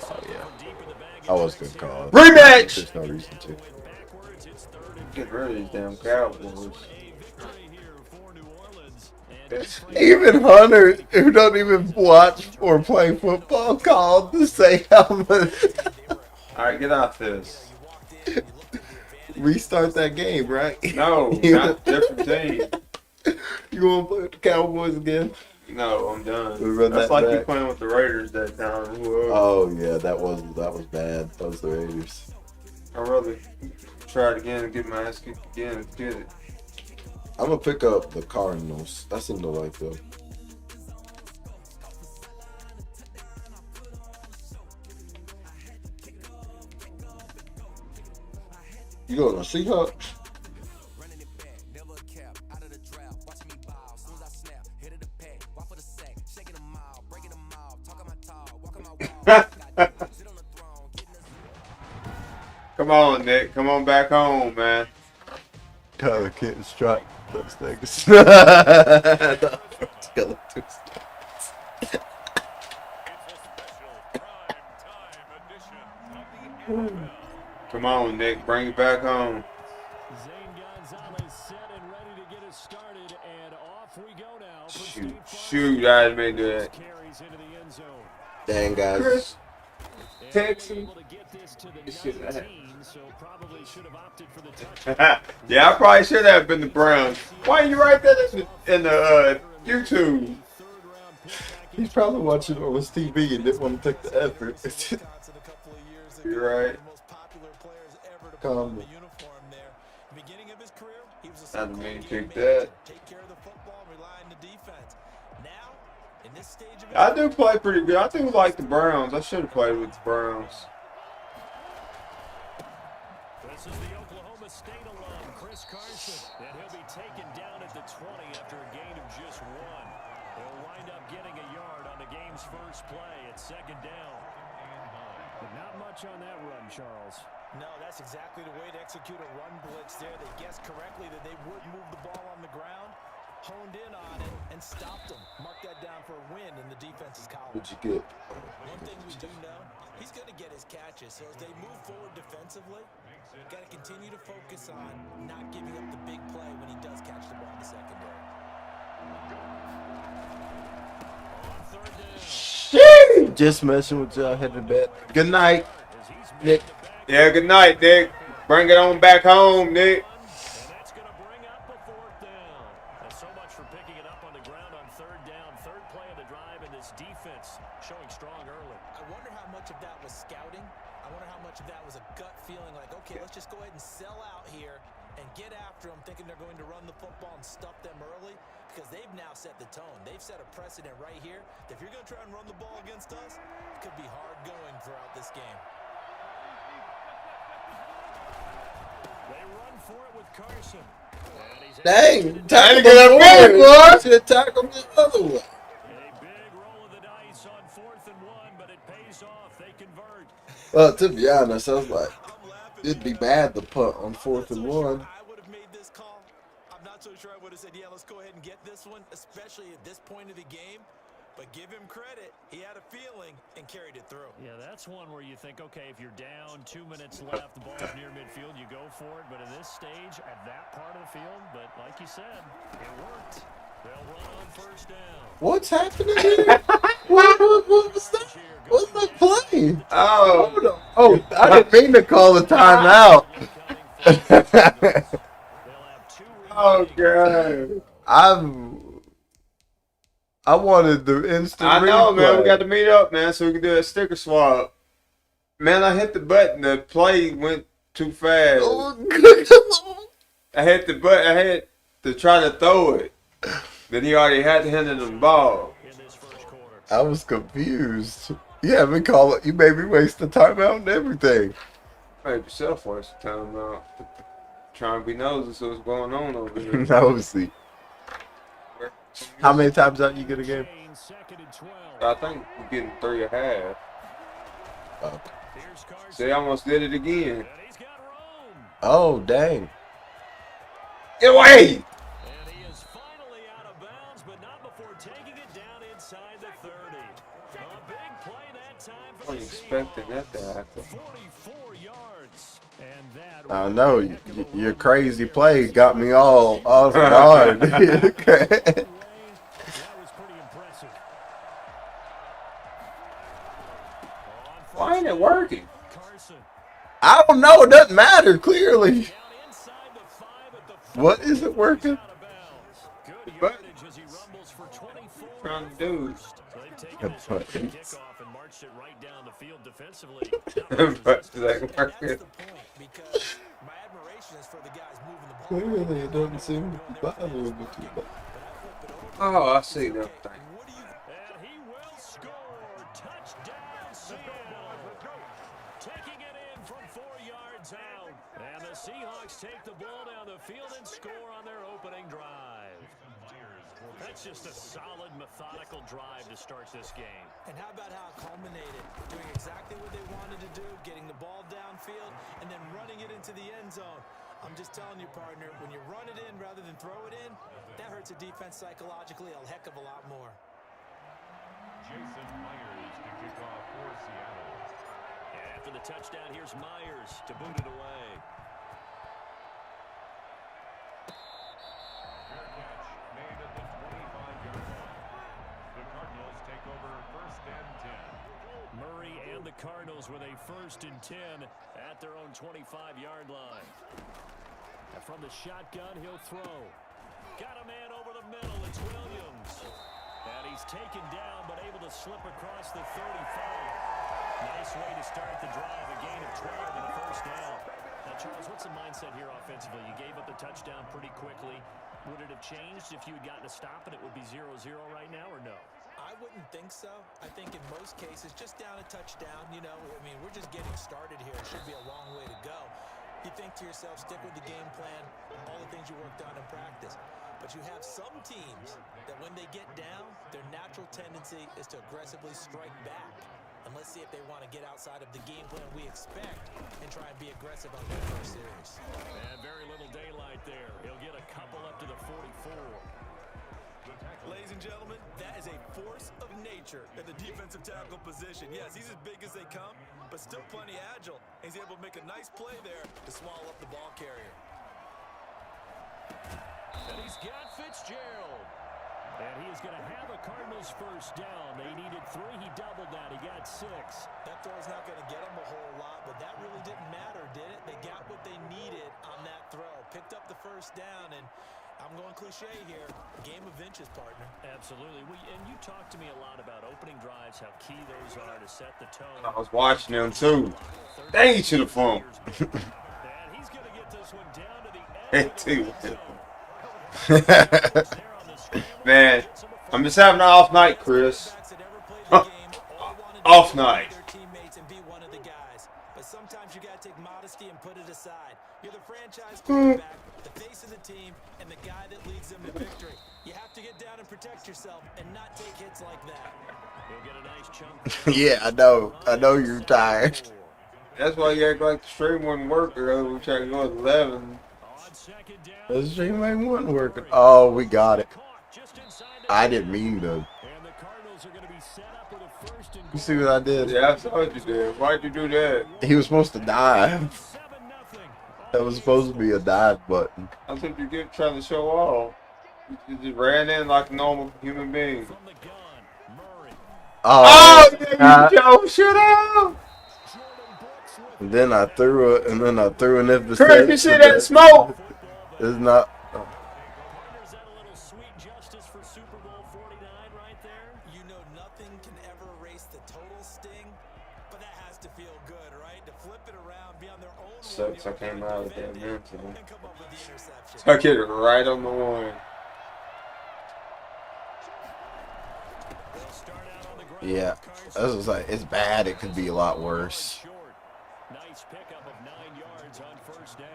A: Oh yeah,
C: Deep in the bag,
A: I was gonna call it.
B: Rematch!
A: There's no reason to.
C: backwards, it's 3rd and
B: Get rid of these damn Cowboys.
C: a victory here for New Orleans. And
A: Even Hunter, who don't even watch or play football, called to say how much.
B: All right, get off this.
A: Restart that game, right?
B: No, not different team.
A: You want to play with the Cowboys again?
B: No, I'm done.
A: We run
B: That's
A: that
B: like you
A: back.
B: playing with the Raiders that time. Whoa.
A: Oh yeah, that was bad. That was the Raiders.
B: I'd rather try it again and get my ass kicked again and get it.
A: I'm gonna pick up the Cardinals. That's in the light though. You going to Seahawks?
B: Come on, Nick. Come on back home, man.
A: Tyler can't strike those things.
B: Come on, Nick. Bring it back home.
C: Zane Gonzalez set and ready to get us started, and off we go now.
B: Shoot, I didn't mean to do that.
C: Carries into the end zone.
A: Dang guys.
B: Chris,
C: And
B: Texan.
C: able to get this to the
B: Shit,
C: 19, so probably should have opted for the touch.
B: yeah, I probably should have been the Browns. Why didn't you write that in the YouTube?
A: He's probably watching it on his TV and didn't want to take the effort.
B: You're right.
A: Calm.
B: I didn't mean to pick that. I do play pretty good. I do like the Browns. I should have played with the Browns.
C: This is the Oklahoma State alum, Chris Carson, and he'll be taken down at the 20 after a gain of just one. He'll wind up getting a yard on the game's first play at second down. But not much on that run, Charles.
D: No, that's exactly the way to execute a run blitz there. They guessed correctly that they would move the ball on the ground, honed in on it, and stopped them. Mark that down for a win in the defense's column.
A: What'd you get?
D: One thing we do know, he's going to get his catches. So as they move forward defensively, got to continue to focus on not giving up the big play when he does catch the ball in the secondary.
C: On third down.
A: Just messing with y'all. Head to bed. Good night, Nick.
B: Yeah, good night, Nick. Bring it on back home, Nick.
C: And that's going to bring up a fourth down. So much for picking it up on the ground on third down. Third play of the drive, and this defense showing strong early.
D: I wonder how much of that was scouting. I wonder how much of that was a gut feeling like, okay, let's just go ahead and sell out here and get after them, thinking they're going to run the football and stuff them early, because they've now set the tone. They've set a precedent right here. If you're going to try and run the ball against us, it could be hard going throughout this game.
C: They run for it with Carson. And he's
A: Dang,
B: Trying to
A: tackle
B: get that big,
A: the
B: boy.
A: Should have tackled the other one.
C: a big roll of the dice on 4th and 1, but it pays off. They convert.
A: Well, to be honest, I was like, it'd be bad to punt on 4th and 1.
D: I would have made this call. I'm not so sure I would have said, yeah, let's go ahead and get this one, especially at this point of the game. But give him credit. He had a feeling and carried it through.
C: Yeah, that's one where you think, okay, if you're down, 2 minutes left, the ball's near midfield, you go for it. But in this stage, at that part of the field, but like you said, it worked. They'll run on first down.
A: What's happening here? what was that? What's that play?
B: Oh,
A: Hold on. Oh, I didn't mean to call a timeout.
C: They'll have 2
B: oh, God.
A: I wanted the instant
B: I know, man.
A: replay.
B: We got to meet up, man, so we can do a sticker swap. Man, I hit the button. The play went too fast.
A: Oh, good Lord.
B: I hit the button. I had to try to throw it. Then he already had to hand him the ball.
C: in this first quarter.
A: I was confused. You haven't called it. You made me waste the timeout and everything.
B: Made yourself waste the time out. Trying to be nosy, so what's going on over here?
A: Nosy. How many times out you get a game?
C: Second and 12.
B: I think we're getting 3.5.
A: Oh,
C: Here's Carson.
B: They almost did it again.
C: And he's got room.
A: oh dang.
B: Get away!
C: And he is finally out of bounds, but not before taking it down inside the 30. A big play that time
B: I
C: for the
B: wasn't expecting that to
C: Seahawks.
B: happen.
C: 44 yards. And that
A: I
C: was
A: know
C: a heck of a
A: your
C: run.
A: crazy play got me all off guard. Okay.
B: Why ain't it working?
C: Carson.
A: I don't know. It doesn't matter. Clearly,
C: Down inside the 5 at the 30.
A: what isn't working?
C: Out of bounds. Good
B: But
C: yardage as he rumbles for 24.
B: trying to do.
C: So they've taken this from the kickoff and marched it right down the field defensively.
B: But it's like
D: And that's
B: working.
D: the point, because my admiration is for the guys moving the ball.
A: Clearly, it doesn't seem to be bothering me too much.
B: Oh, I see them thing.
D: What do you
C: And he will score. Touchdown, Seattle. Taking it in from 4 yards out. And the Seahawks take the ball down the field and score on their opening drive. That's just a solid, methodical drive to start this game.
D: And how about how it culminated? Doing exactly what they wanted to do, getting the ball downfield, and then running it into the end zone. I'm just telling you, partner, when you run it in rather than throw it in, that hurts a defense psychologically a heck of a lot more.
E: Jason Myers to kick off for Seattle.
C: And after the touchdown, here's Myers to boot it away.
E: Fair catch made at the 25-yard line. The Cardinals take over first and 10.
C: Murray and the Cardinals with a 1st and 10 at their own 25-yard line. And from the shotgun, he'll throw. Got a man over the middle. It's Williams. And he's taken down, but able to slip across the 35. Nice way to start the drive. A gain of 12 and a 1st down. Now, Charles, what's the mindset here offensively? You gave up the touchdown pretty quickly. Would it have changed if you had gotten a stop and it would be 0-0 right now, or no?
D: I wouldn't think so. I think in most cases, just down a touchdown, you know, I mean, we're just getting started here. It should be a long way to go. You think to yourself, stick with the game plan, all the things you worked on in practice. But you have some teams that when they get down, their natural tendency is to aggressively strike back. And let's see if they want to get outside of the game plan we expect and try and be aggressive on their first series.
C: And very little daylight there. He'll get a couple up to the 44.
D: Ladies and gentlemen, that is a force of nature in the defensive tackle position. Yes, he's as big as they come, but still plenty agile. He's able to make a nice play there to swallow up the ball carrier.
C: And he's got Fitzgerald. And he is going to have a Cardinals 1st down. They needed 3. He doubled that. He got 6.
D: That throw's not going to get them a whole lot, but that really didn't matter, did it? They got what they needed on that throw. Picked up the 1st down, and I'm going cliche here. Game of inches, partner.
C: Absolutely. And you talked to me a lot about opening drives, how key those are to set the tone.
B: I was watching them too. Dang, you should have phone.
C: And he's going to get this one down to the
B: Hey,
C: end.
B: T.will. Man, I'm just having an off night, Chris. Off night.
D: But sometimes you got to take modesty and put it aside. You're the franchise quarterback, the face of the team, and the guy that leads them to victory. You have to get down and protect yourself and not take hits like that.
C: He'll get a nice chunk.
A: Yeah, I know. I know you're tired.
B: That's why you act like the stream wouldn't work earlier. We tried to go at 11.
C: On 2nd down.
A: The stream ain't wasn't working. Oh, we got it.
C: Just inside the
A: I didn't mean to.
C: And the Cardinals are going to be set up with a 1st and
A: You see what I did?
B: Yeah, I saw what you did. Why'd you do that?
A: He was supposed to dive.
C: 7-0.
A: That was supposed to be a dive button.
B: That's what you get trying to show off. You just ran in like a normal human being.
C: From the gun, Murray.
A: Oh,
B: yeah, you Joe, shut up!
C: Jordan Brooks with
A: and then I threw it, and then I threw an if the
B: Chris, you see that smoke?
A: It's not.
C: Is that a little sweet justice for Super Bowl 49 right there?
D: You know nothing can ever erase the total sting, but that has to feel good, right? To flip it around, be on their own
B: Sucks I
D: one-yard
B: came
D: line,
B: out of that
D: defend it,
B: mental.
D: and come up with the interception.
B: Tuck it right on the one.
C: They'll start out on the ground.
A: Yeah, this was like it's bad. It could be a lot worse.
C: Short. Nice pickup of 9 yards on 1st down.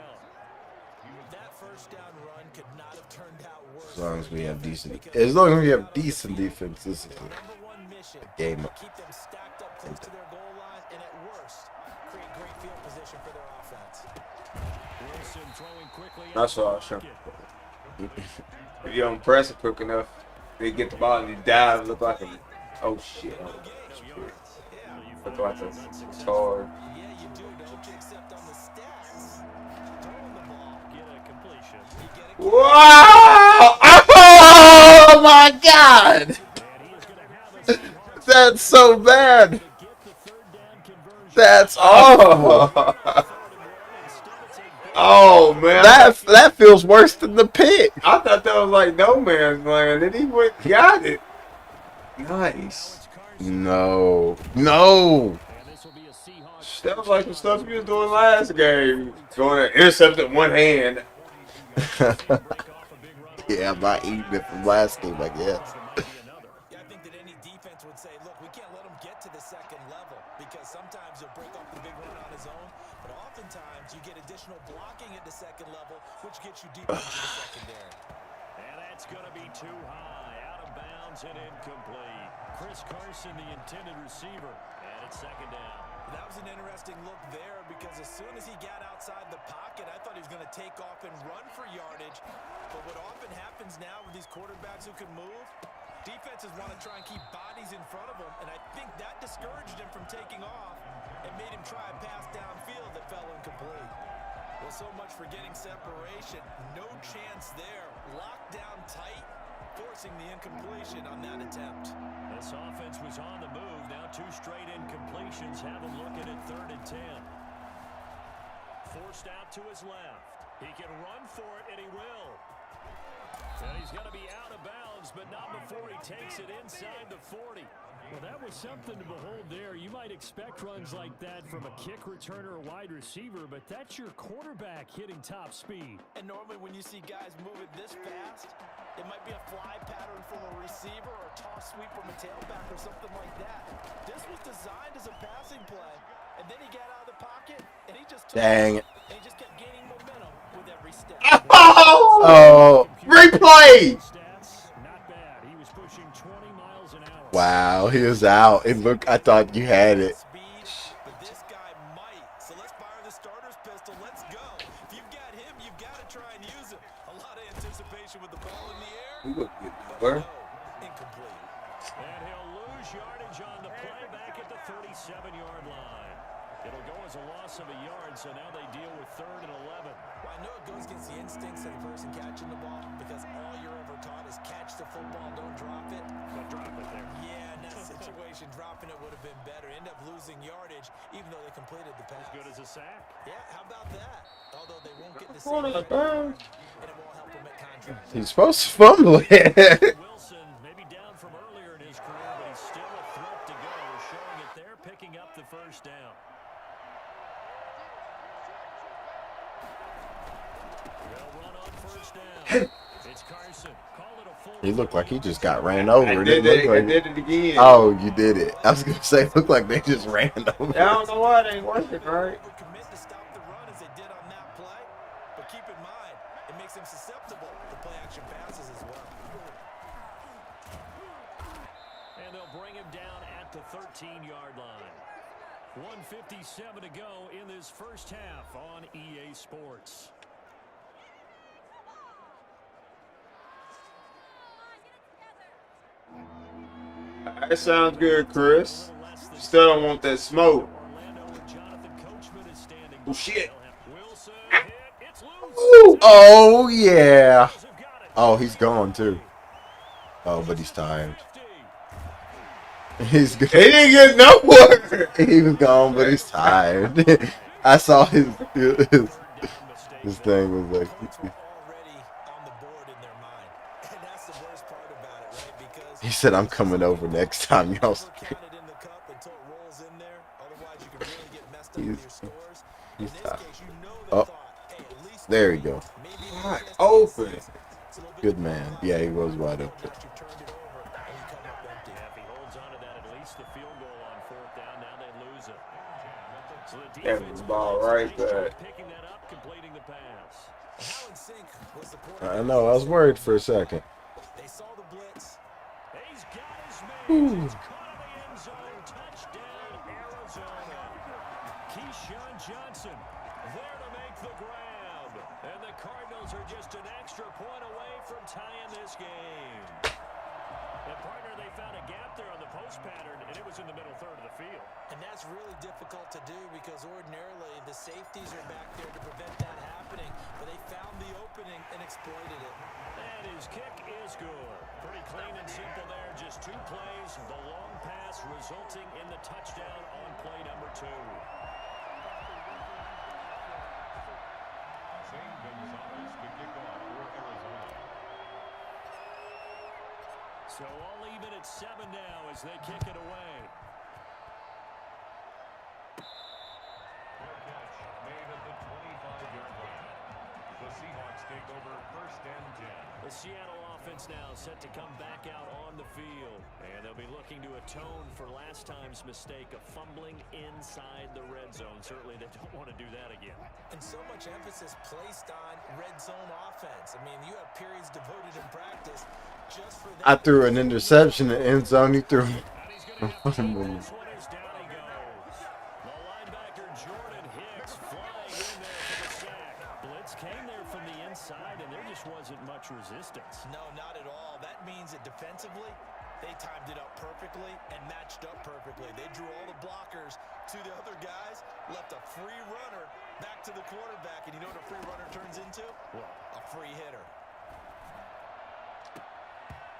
D: That 1st down run could not have turned out worse.
A: As long as we have decent, as long as we have decent defense, this is
D: Their number one mission,
A: a game.
D: keep them stacked up close to their goal line, and at worst, create great field position for their offense.
C: Wilson throwing quickly.
B: That's all I was trying. If you don't press it quick enough, they get the ball and you dive. Look like a oh shit. Look like a tar.
D: Yeah, you do, don't you? Except on the stats. Throwing the ball,
C: Get a completion.
D: you get a
B: Wow!
A: Oh my God!
C: And he is going to have a
A: That's so bad.
C: get the 3rd down conversion.
A: That's awful.
B: Oh, oh man.
A: That feels worse than the pick.
B: I thought that was like no man's land. And he went, got it. Nice.
A: No. No.
B: That was like the stuff you was doing last game. Going to intercept it one hand.
A: Yeah, I'm not eating it from last game, I guess.
D: Yeah, I think that any defense would say, look, we can't let him get to the second level because sometimes he'll break off the big run on his own, but oftentimes you get additional blocking at the second level, which gets you deeper into the secondary.
C: And that's going to be too high, out of bounds and incomplete. Chris Carson, the intended receiver, and it's second down.
D: That was an interesting look there because as soon as he got outside the pocket, I thought he was going to take off and run for yardage. But what often happens now with these quarterbacks who can move, defenses want to try and keep bodies in front of him, and I think that discouraged him from taking off and made him try a pass downfield that fell incomplete. Well, so much for getting separation. No chance there. Locked down tight, forcing the incompletion on that attempt.
C: This offense was on the move. Now 2 straight incompletions have him looking at 3rd and 10. Forced out to his left. He can run for it, and he will. And he's going to be out of bounds, but not before he takes it inside the 40.
F: Well, that was something to behold there. You might expect runs like that from a kick returner or wide receiver, but that's your quarterback hitting top speed.
D: And normally when you see guys move it this fast, it might be a fly pattern from a receiver or a toss sweep from a tailback or something like that. This was designed as a passing play, and then he got out of the pocket, and he just took
A: Dang it.
D: and he just kept gaining momentum with every step.
A: Oh.
B: Replay!
F: Stats, not bad. He was pushing 20 miles an hour.
A: Wow, he was out. It looked, I thought you had it.
D: Speed, but this guy might. So let's fire the starter's pistol. Let's go. If you've got him, you've got to try and use him. A lot of anticipation with the ball in the air.
B: We look good,
D: But
B: bro.
D: no, incomplete.
C: And he'll lose yardage on the play back at the 37-yard line. It'll go as a loss of a yard, so now they deal with 3rd and 11.
D: Well, I know it goes against the instincts of the person catching the ball because all you're ever taught is catch the football, don't drop it.
C: But drop it there.
D: Yeah, in that situation, dropping it would have been better. End up losing yardage, even though they completed the pass.
C: As good as a sack.
D: Yeah, how about that? Although they won't get the
B: Corner,
D: same credit,
B: bro.
D: and it won't help them at contract.
A: He's supposed to fumble it.
C: Wilson, maybe down from earlier in his career, but he's still a threat to go, showing it there, picking up the 1st down. They'll run on 1st down. It's Carson. Call it a full.
A: He looked like he just got ran over.
B: I
A: It
B: did
A: didn't
B: it,
A: look
B: I
A: like
B: did it again.
A: Oh, you did it. I was gonna say, it looked like they just ran over.
B: I don't know why it ain't working, right?
D: Would commit to stop the run as they did on that play, but keep in mind, it makes them susceptible to play action passes as well.
C: And they'll bring him down at the 13-yard line. 1:57 to go in this 1st half on EA Sports.
B: That sounds good, Chris. Still don't want that smoke.
C: Orlando with Jonathan Coachman is standing.
B: Oh, shit.
C: Wilson hit. It's loose.
A: Ooh, oh, yeah. Oh, he's gone, too. Oh, but he's tired. He's good.
B: He didn't get nowhere.
A: He was gone, but he's tired. I saw his thing was like,
D: Already on the board in their mind, and that's the worst part about it, right? Because
A: he said, I'm coming over next time, y'all.
D: count it in the cup until it rolls in there. Otherwise, you can really get messed up with your scores. In
A: He's
D: this
A: tired.
D: case, you know they
A: Oh,
D: thought, hey, at least
A: there you go.
D: maybe
B: God, open.
D: it's a little bit
A: Good man. Yeah, he was wide open.
D: you turned it over and you come up empty.
C: If he holds on to that, at least the field goal on 4th down. Now they lose it. So the
B: That
C: defense
B: was ball right there.
C: picking that up, completing the pass.
D: How in sync was the
A: I know, I was worried for a second.
D: They saw the blitz.
C: He's got his man. He's caught in the end zone. Touchdown, Arizona. Keyshawn Johnson there to make the grab. And the Cardinals are just an extra point away from tying this game. And partner, they found a gap there on the post pattern, and it was in the middle 3rd of the field.
D: And that's really difficult to do because ordinarily the safeties are back there to prevent that happening. But they found the opening and exploited it.
C: And his kick is good. Pretty clean and simple there. Just 2 plays, the long pass resulting in the touchdown on play number 2.
E: Shane Gonzalez to kick off for Arizona.
C: So all even at 7 now as they kick it away.
E: Fair catch made at the 25-yard line. The Seahawks take over first and 10.
C: The Seattle offense now set to come back out on the field. And they'll be looking to atone for last time's mistake of fumbling inside the red zone. Certainly they don't want to do that again.
D: And so much emphasis placed on red zone offense. I mean, you have periods devoted in practice just for that.
A: I threw an interception in the end zone. He threw.
C: And he's going to have to take this one as down he goes. The linebacker Jordan Hicks flying in there for the sack. Blitz came there from the inside, and there just wasn't much resistance.
D: No, not at all. That means that defensively, they timed it up perfectly and matched up perfectly. They drew all the blockers to the other guys, left a free runner back to the quarterback. And you know what a free runner turns into?
C: What?
D: A free hitter.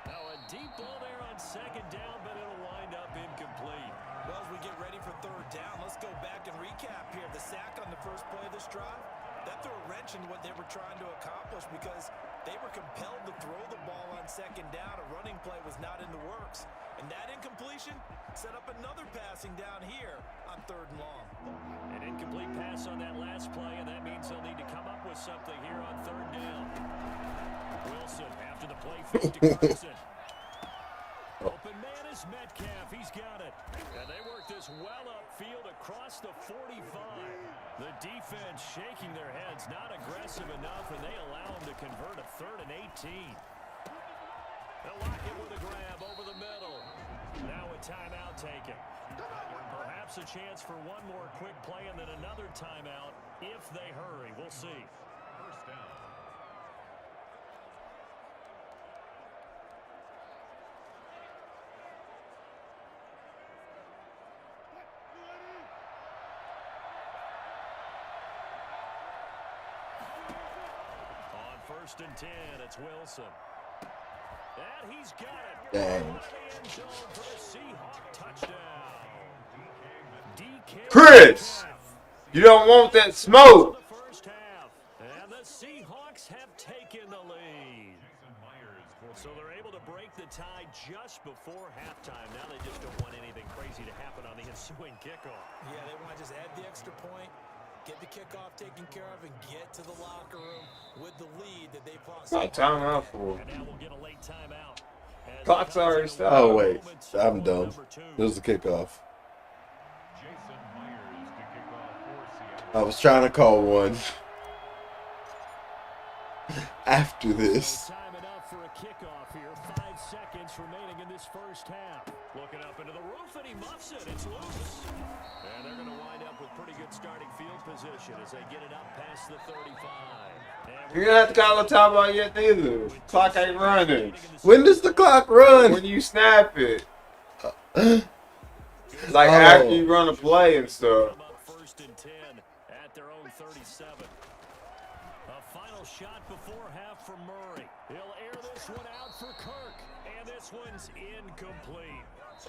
C: Now a deep ball there on second down, but it'll wind up incomplete.
D: Well, as we get ready for third down, let's go back and recap here. The sack on the first play of this drive, that threw a wrench in what they were trying to accomplish because they were compelled to throw the ball on second down. A running play was not in the works. And that incompletion set up another passing down here on third and long.
C: An incomplete pass on that last play, and that means they'll need to come up with something here on third down. Wilson after the play fake to Carson. Open man is Metcalf. He's got it. And they work this well upfield across the 45. The defense shaking their heads, not aggressive enough, and they allow them to convert a 3rd and 18. They'll lock it with a grab over the middle. Now a timeout taken. Perhaps a chance for one more quick play and then another timeout if they hurry. We'll see.
E: First down.
C: On 1st and 10, it's Wilson. And he's got it.
A: Dang.
C: Into the end zone for the Seahawk touchdown. DK
B: Chris, you don't want that smoke.
C: the first half. And the Seahawks have taken the lead. So they're able to break the tie just before halftime. Now they just don't want anything crazy to happen on the ensuing kickoff.
D: Yeah, they want to just add the extra point, get the kickoff taken care of, and get to the locker room with the lead that they fought.
B: What timeout for?
C: And now we'll get a late timeout. As
B: Clock's
C: the
B: already
C: Cubs
B: started.
A: Oh wait,
C: moment
A: I'm dumb.
C: number 2.
A: It was a kickoff.
E: Jason Myers to kick off for Seattle.
A: I was trying to call one after this.
C: Time enough for a kickoff here. 5 seconds remaining in this first half. Looking up into the roof, and he muffs it. It's loose. And they're going to wind up with pretty good starting field position as they get it up past the 35. And
B: You're gonna have to call a timeout yet neither. Clock ain't running.
A: When does the clock run?
B: When you snap it, like
A: Oh.
B: after you run a play and stuff.
C: Up 1st and 10 at their own 37. A final shot before half from Murray. He'll air this one out for Kirk. And this one's incomplete.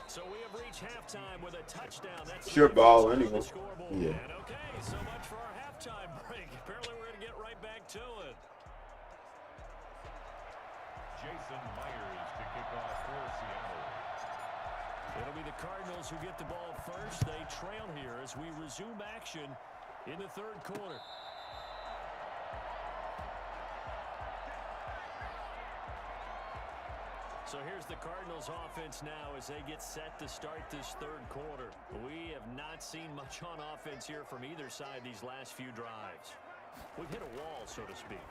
C: So we have reached halftime with a touchdown. That's
B: Your ball
C: on the
B: anyway.
C: scoreboard.
A: Yeah.
C: And okay, so much for our halftime break. Apparently we're going to get right back to it.
E: Jason Myers to kick off for Seattle.
C: It'll be the Cardinals who get the ball first. They trail here as we resume action in the 3rd quarter. So here's the Cardinals offense now as they get set to start this 3rd quarter. We have not seen much on offense here from either side these last few drives. We've hit a wall, so to speak.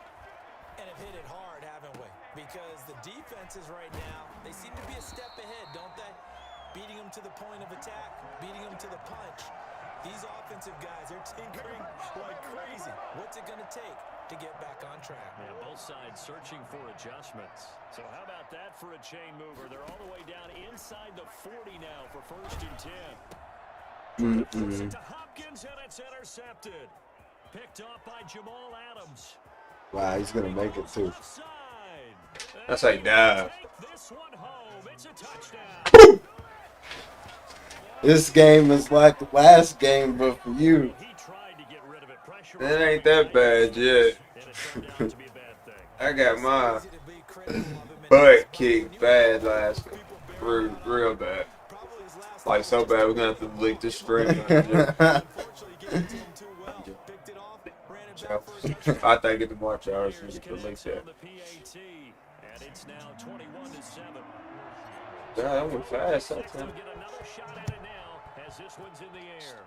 D: And have hit it hard, haven't we? Because the defenses right now, they seem to be a step ahead, don't they? Beating them to the point of attack, beating them to the punch. These offensive guys, they're tinkering like crazy. What's it going to take to get back on track?
C: Yeah, both sides searching for adjustments. So how about that for a chain mover? They're all the way down inside the 40 now for 1st and 10. Flips it to Hopkins, and it's intercepted. Picked off by Jamal Adams.
A: Wow, he's gonna make it too.
C: Offside.
B: That's like dive.
C: Take this one home. It's a touchdown.
A: This game is like the last game, but for you.
F: He tried to get rid of it. Pressure was
B: It
F: on
B: ain't
F: the
B: that bad yet.
F: and it turned out to be a bad thing.
B: I got my
D: Easy to be critical of him in his
B: butt
D: mode. When
B: kicked
D: you
B: bad
D: have
B: last
D: people
B: real,
D: bearing down on
B: real
D: him,
B: bad.
D: probably his last
B: Like
D: thought
B: so
D: was just
B: bad
D: to
B: we're gonna
D: get
B: have to
D: it
B: delete
D: out.
B: this stream.
D: Unfortunately, gave it to him too well. Picked it off, ran it back for a touchdown.
B: I think it's the March hours we
F: Bears
B: can delete
F: connects
B: that.
F: on the PAT, and it's now 21-7.
B: Yeah, that went fast that
F: They'll
B: time.
F: get another shot at it now as this one's in the air.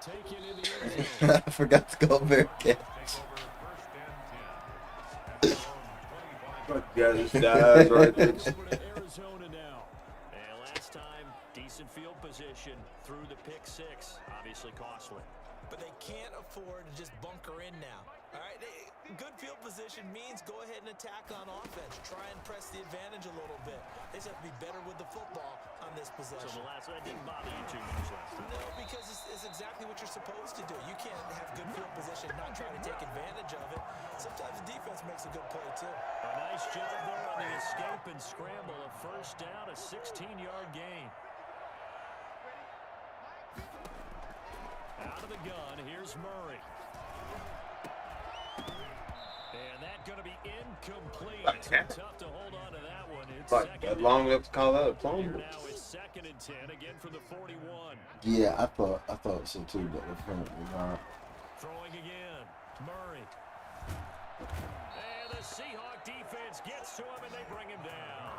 F: Taken in the end zone.
A: I forgot to go very
E: Take
A: catch.
E: over first and 10. At their own 25
B: Yeah, this dies right there.
F: Over to Arizona now. And last time, decent field position through the pick six. Obviously costly.
D: But they can't afford to just bunker in now. All right, good field position means go ahead and attack on offense. Try and press the advantage a little bit. They just have to be better with the football on this
F: So
D: possession.
F: the last one didn't bother you too much last time.
D: No, because it's exactly what you're supposed to do. You can't have good field position and not try to take advantage of it. Sometimes the defense makes a good play, too.
F: A nice job there on the escape and scramble. A first down, a 16-yard gain. Out of the gun, here's Murray. And that going to be incomplete. It's gonna be tough to hold on to that one. It's
B: Like
F: second
B: that long enough to call that a
F: Here
B: plumber.
F: now it's 2nd and 10, again from the 41.
A: Yeah, I thought so too, but apparently not.
F: Throwing again, Murray. And the Seahawk defense gets to him and they bring him down.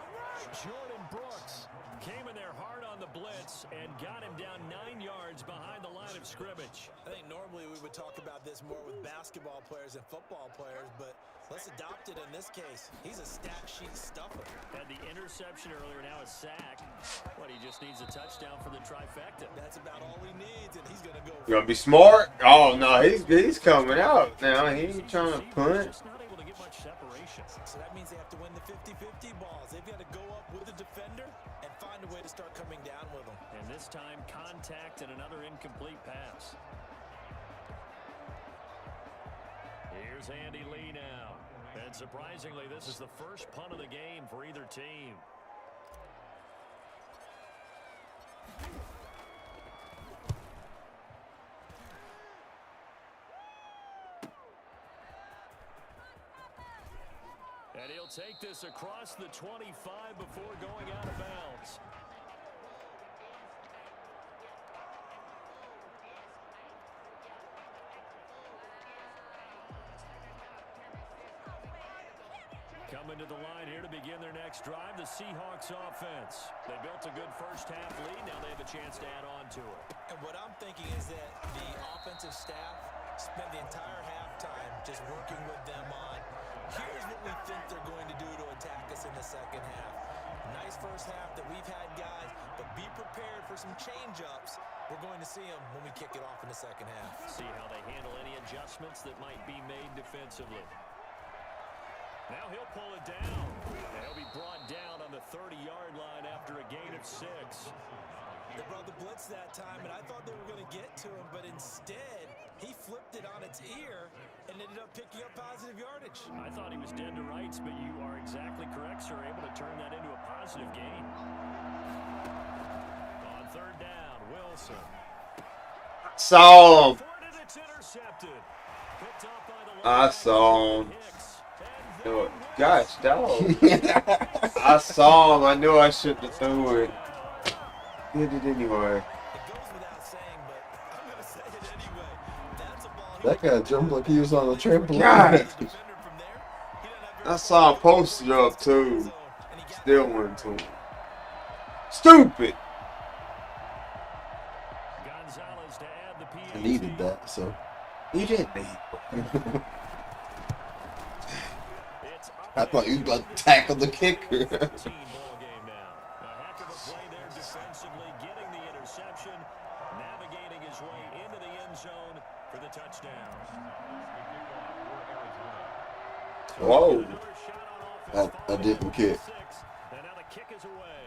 F: Jordan Brooks came in there hard on the blitz and got him down 9 yards behind the line of scrimmage.
D: I think normally we would talk about this more with basketball players and football players, but let's adopt it in this case. He's a stat sheet stuffer.
F: Had the interception earlier, now a sack. What, he just needs a touchdown for the trifecta.
D: That's about all he needs, and he's going to go.
B: You gonna be smart? Oh no, he's coming out now. He ain't trying to punt.
F: Just not able to get much separation.
D: So that means they have to win the 50-50 balls. They've got to go up with the defender and find a way to start coming down with them.
F: And this time, contact and another incomplete pass. Here's Andy Lee now. And surprisingly, this is the first punt of the game for either team. And he'll take this across the 25 before going out of bounds. Coming to the line here to begin their next drive, the Seahawks offense. They built a good first half lead. Now they have a chance to add on to it.
D: And what I'm thinking is that the offensive staff spent the entire halftime just working with them on, here's what we think they're going to do to attack us in the second half. Nice first half that we've had, guys, but be prepared for some change-ups. We're going to see them when we kick it off in the second half.
F: See how they handle any adjustments that might be made defensively. Now he'll pull it down. And he'll be brought down on the 30-yard line after a gain of 6.
D: They brought the blitz that time, and I thought they were going to get to him, but instead, he flipped it on its ear and ended up picking up positive yardage.
F: I thought he was dead to rights, but you are exactly correct, sir. Able to turn that into a positive gain. On third down, Wilson.
B: Saw him.
F: Forded, it's intercepted. Picked up by the
B: I saw him. No, gosh, dog. I saw him. I knew I shouldn't have threw it. Did it anyway.
D: It goes without saying, but I'm going to say it anyway. That's a ball.
A: That guy jumped like he was on a trampoline.
B: God.
D: Defender from there. He doesn't have very
B: I saw him posted up too.
D: zone, and he got
B: Still went to him. Stupid.
F: Gonzalez to add the PAT.
A: I needed that, so.
B: He didn't need.
F: It's up
A: I thought you was about to tackle the kicker.
F: 15 ball game now. A heck of a play there defensively, getting the interception, navigating his way into the end zone for the touchdown.
B: Whoa.
F: Another shot on offense.
A: I didn't kick.
F: And now the kick is away.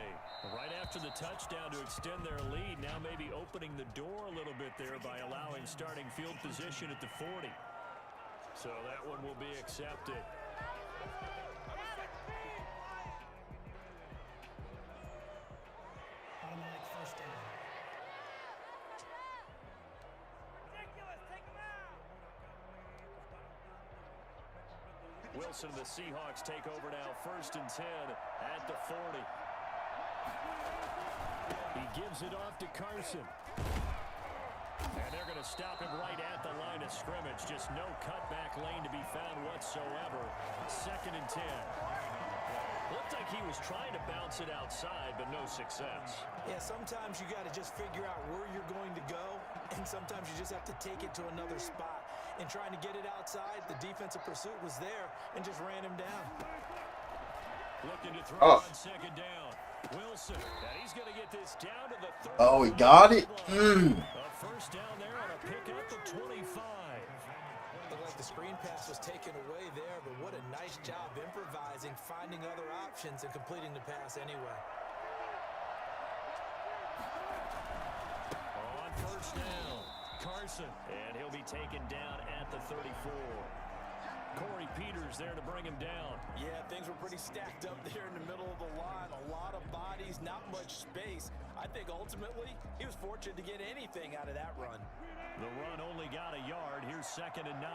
F: Right after the touchdown to extend their lead, now maybe opening the door a little bit there by allowing starting field position at the 40. So that one will be accepted.
C: Wilson and the Seahawks take over now, 1st and 10 at the 40. He gives it off to Carson. And they're going to stop him right at the line of scrimmage. Just no cutback lane to be found whatsoever. 2nd and 10. Looked like he was trying to bounce it outside, but no success.
D: Yeah, sometimes you got to just figure out where you're going to go, and sometimes you just have to take it to another spot. And trying to get it outside, the defensive pursuit was there and just ran him down.
C: Looking to throw on 2nd down. Wilson, and he's going to get this down to the 30.
A: Oh, he got it.
C: A 1st down there on a pickup at 25.
D: Looked like the screen pass was taken away there, but what a nice job improvising, finding other options, and completing the pass anyway.
C: On 1st down, Carson, and he'll be taken down at the 34. Corey Peters there to bring him down.
D: Yeah, things were pretty stacked up there in the middle of the line. A lot of bodies, not much space. I think ultimately he was fortunate to get anything out of that run.
C: The run only got a yard. Here's 2nd and 9.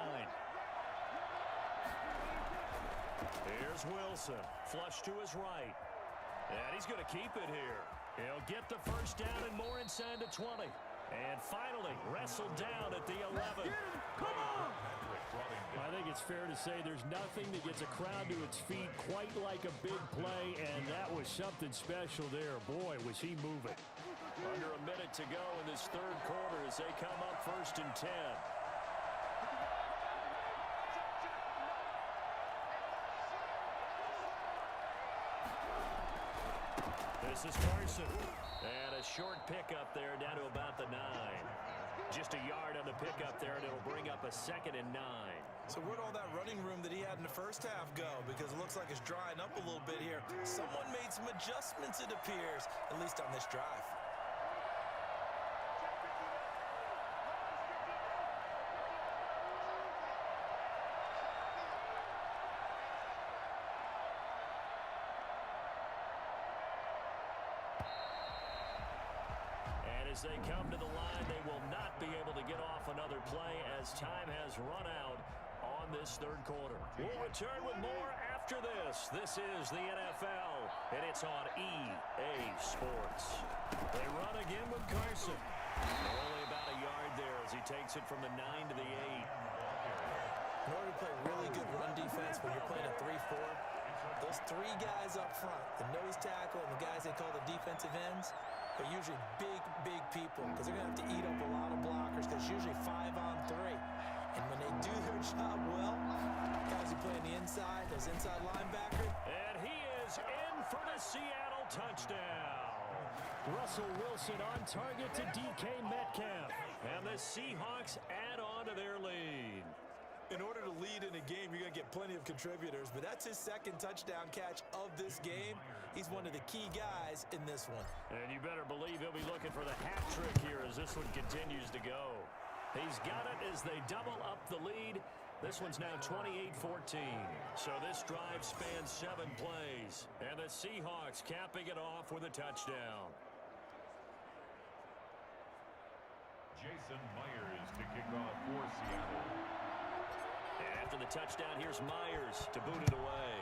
C: Here's Wilson. Flush to his right. And he's going to keep it here. He'll get the 1st down and more inside the 20. And finally, wrestled down at the 11. Come on! I think it's fair to say there's nothing that gets a crowd to its feet quite like a big play, and that was something special there. Boy, was he moving. Under a minute to go in this 3rd quarter as they come up 1st and 10. This is Carson. And a short pickup there down to about the 9. Just a yard on the pickup there, and it'll bring up a 2nd and 9.
D: So where'd all that running room that he had in the 1st half go? Because it looks like it's drying up a little bit here. Someone made some adjustments, it appears, at least on this drive.
C: As they come to the line, they will not be able to get off another play as time has run out on this 3rd quarter. We'll return with more after this. This is the NFL, and it's on EA Sports. They run again with Carson. Only about a yard there as he takes it from the 9 to the 8.
D: In order to play really good run defense when you're playing a 3-4, those 3 guys up front, the nose tackle and the guys they call the defensive ends, are usually big people because they're going to have to eat up a lot of blockers because usually 5-on-3. And when they do their job well, guys who play on the inside, those inside linebackers.
C: And he is in for the Seattle touchdown. Russell Wilson on target to DK Metcalf. And the Seahawks add on to their lead.
D: In order to lead in a game, you're going to get plenty of contributors, but that's his 2nd touchdown catch of this game. He's one of the key guys in this one.
C: And you better believe he'll be looking for the hat trick here as this one continues to go. He's got it as they double up the lead. This one's now 28-14. So this drive spans 7 plays. And the Seahawks capping it off with a touchdown.
E: Jason Myers to kick off for Seattle.
C: And after the touchdown, here's Myers to boot it away.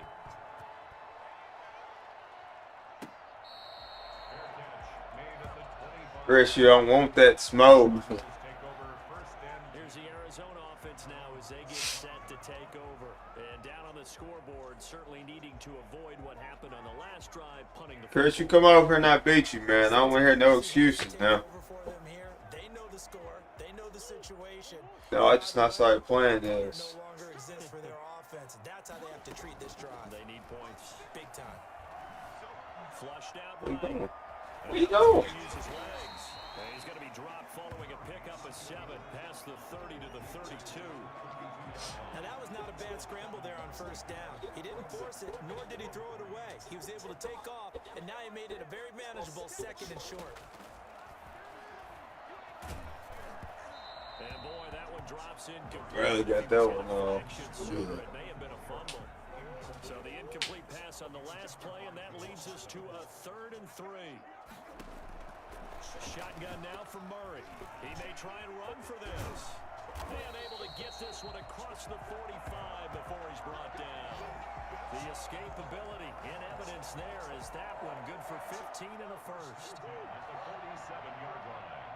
E: Fair catch made at the 25.
B: Chris, you don't want that smoke.
E: Take over 1st and
C: Here's the Arizona offense now as they get set to take over. And down on the scoreboard, certainly needing to avoid what happened on the last drive, punting the
B: Chris, you come over here and I beat you, man. I don't want to hear no excuses now.
D: They know the score. They know the situation.
B: No, I just not started playing this.
D: No longer exists for their offense. That's how they have to treat this drive.
C: They need points.
D: Big time.
C: Flushed out
B: Where you
C: right.
B: going? Where you going?
C: Use his legs. And he's going to be dropped following a pickup of 7 past the 30 to the 32.
D: Now that was not a bad scramble there on 1st down. He didn't force it, nor did he throw it away. He was able to take off, and now he made it a very manageable 2nd and short.
C: And boy, that one drops in complete.
B: Really got that one
C: It may have been a fumble. So the incomplete pass on the last play, and that leads us to a 3rd and 3. Shotgun now from Murray. He may try and run for this. And able to get this one across the 45 before he's brought down. The escapability in evidence there is that one good for 15 and a first.
E: At the 47-yard line.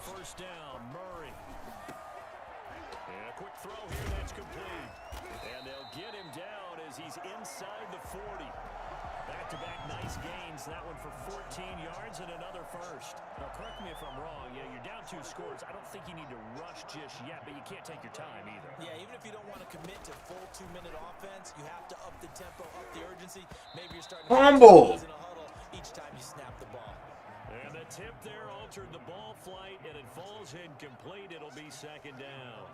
C: First down, Murray. And a quick throw here, that's complete. And they'll get him down as he's inside the 40. Back-to-back nice gains. That one for 14 yards and another first. Now, correct me if I'm wrong. Yeah, you're down 2 scores. I don't think you need to rush just yet, but you can't take your time either.
D: Yeah, even if you don't want to commit to full 2-minute offense, you have to up the tempo, up the urgency. Maybe you're starting to
A: Humble.
D: in a huddle each time you snap the ball.
C: And the tip there altered the ball flight, and it falls incomplete. It'll be second down.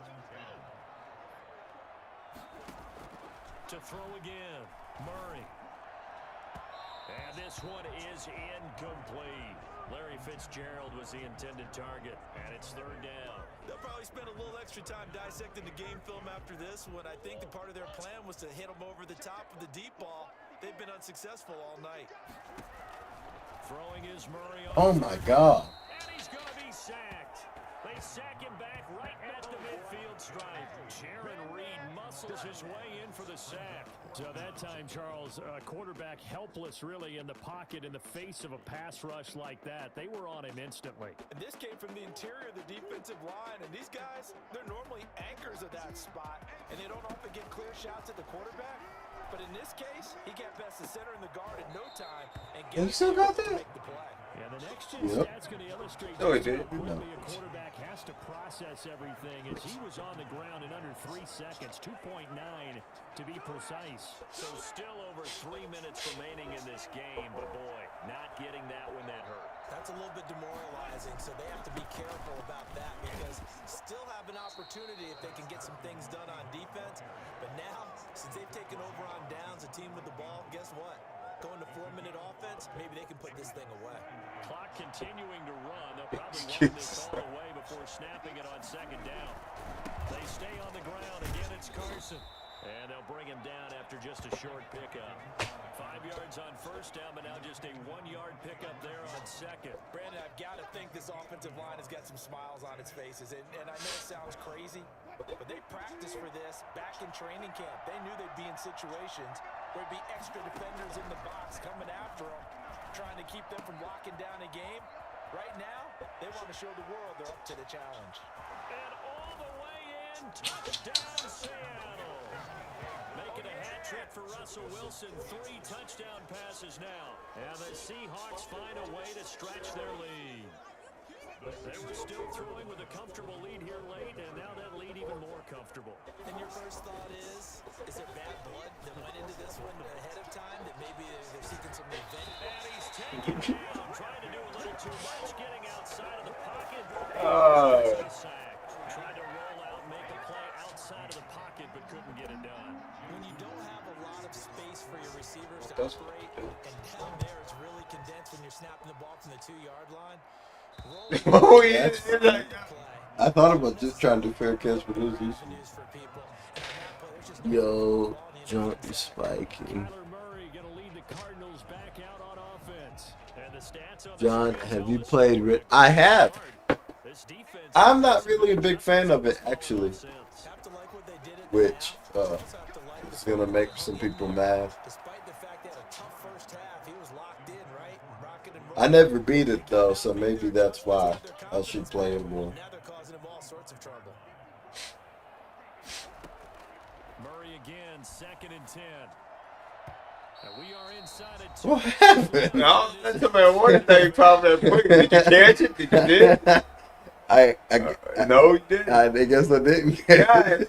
C: To throw again, Murray. And this one is incomplete. Larry Fitzgerald was the intended target, and it's third down.
D: They'll probably spend a little extra time dissecting the game film after this one. I think the part of their plan was to hit them over the top of the deep ball. They've been unsuccessful all night.
C: Throwing is Murray.
A: Oh my God.
C: And he's going to be sacked. They sack him back right at the midfield stripe. Jaron Reed muscles his way in for the sack. So that time, Charles, quarterback helpless really in the pocket in the face of a pass rush like that. They were on him instantly.
D: And this came from the interior of the defensive line. And these guys, they're normally anchors of that spot. And they don't often get clear shots at the quarterback. But in this case, he got past the center and the guard in no time. And
A: You still got that?
D: make the play.
C: Yeah, the next gen
A: Yep.
C: stat's going to illustrate
B: No, he
C: just how
B: didn't.
C: quickly a quarterback has to process everything as he was on the ground in under 3 seconds, 2.9 to be precise. So still over 3 minutes remaining in this game, but boy, not getting that one that hurt.
D: That's a little bit demoralizing, so they have to be careful about that because still have an opportunity if they can get some things done on defense. But now, since they've taken over on downs, a team with the ball, guess what? Going to 4-minute offense, maybe they can put this thing away.
C: Clock continuing to run. They'll probably run this all the way before snapping it on second down. They stay on the ground. Again, it's Carson. And they'll bring him down after just a short pickup. 5 yards on first down, but now just a 1-yard pickup there on second.
D: Brandon, I've got to think this offensive line has got some smiles on its faces. And I know it sounds crazy, but they practiced for this back in training camp. They knew they'd be in situations where there'd be extra defenders in the box coming after them, trying to keep them from locking down a game. Right now, they want to show the world they're up to the challenge.
C: And all the way in, touchdown Seattle. Making a hat trick for Russell Wilson. 3 touchdown passes now. And the Seahawks find a way to stretch their lead. They were still throwing with a comfortable lead here late, and now that lead even more comfortable.
D: And your first thought is there bad blood that went into this one ahead of time, that maybe they're seeking some revenge?
C: And he's taken down, trying to do a little too much, getting outside of the pocket. Tried to roll out, make a play outside of the pocket, but couldn't get it done.
D: When you don't have a lot of space for your receivers to operate, and down there it's really condensed when you're snapping the ball from the 2-yard line.
A: Oh, yeah. I thought about just trying to do fair catch, but it was easy. Yo, jump is spiking.
C: Kyler Murray going to lead the Cardinals back out on offense. And the stats on the
A: John,
C: screen
A: have
C: told
A: you
C: us
A: played
C: that
A: I have.
C: this defense
A: I'm not really a big fan of it, actually,
D: Have to like what they did at the
A: which
D: half. They also have to like
A: is
D: the
A: going to
D: fact
A: make
D: that
A: some
D: Murray,
A: people mad.
D: despite the fact they had a tough first half, he was locked in, right? Rocking and
A: I never beat it, though, so maybe that's why I should play it more.
D: Now they're causing him all sorts of trouble.
C: Murray again, 2nd and 10. And we are inside at 2.
A: What happened?
B: No, that's about one thing. Probably quick. Did you catch it? Did you did? No, you didn't.
A: I guess I didn't.
B: God,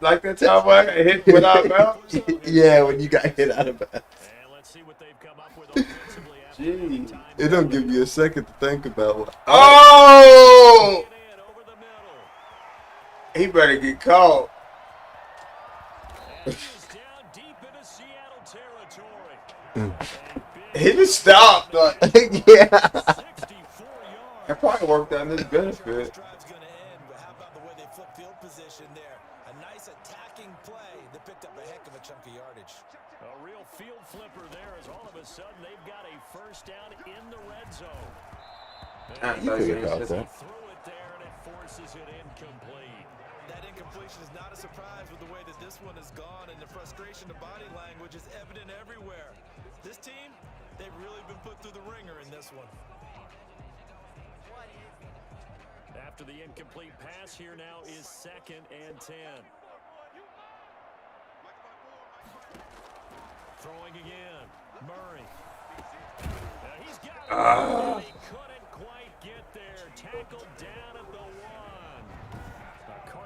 B: like that time when I got hit without bounds.
A: Yeah, when you got hit out of bounds.
C: And let's see what they've come up with offensively after
B: Gee.
C: time.
A: It don't give you a second to think about what.
B: Oh!
C: Get in over the middle.
B: He better get caught.
C: And he is down deep into Seattle territory.
B: He just stopped. Like,
A: Yeah.
C: 64 yards.
B: that probably worked out in his benefit.
D: Drive's going to end, but how about the way they flip field position there? A nice attacking play that picked up a heck of a chunk of yardage.
C: A real field flipper there as all of a sudden, they've got a first down in the red zone.
A: You could have caught that.
C: Threw it there, and it forces it incomplete.
D: That incompletion is not a surprise with the way that this one has gone, and the frustration of body language is evident everywhere. This team, they've really been put through the ringer in this one.
C: After the incomplete pass, here now is 2nd and 10. Throwing again. Murray. He's got it. He couldn't quite get there. Tackled down at the 1.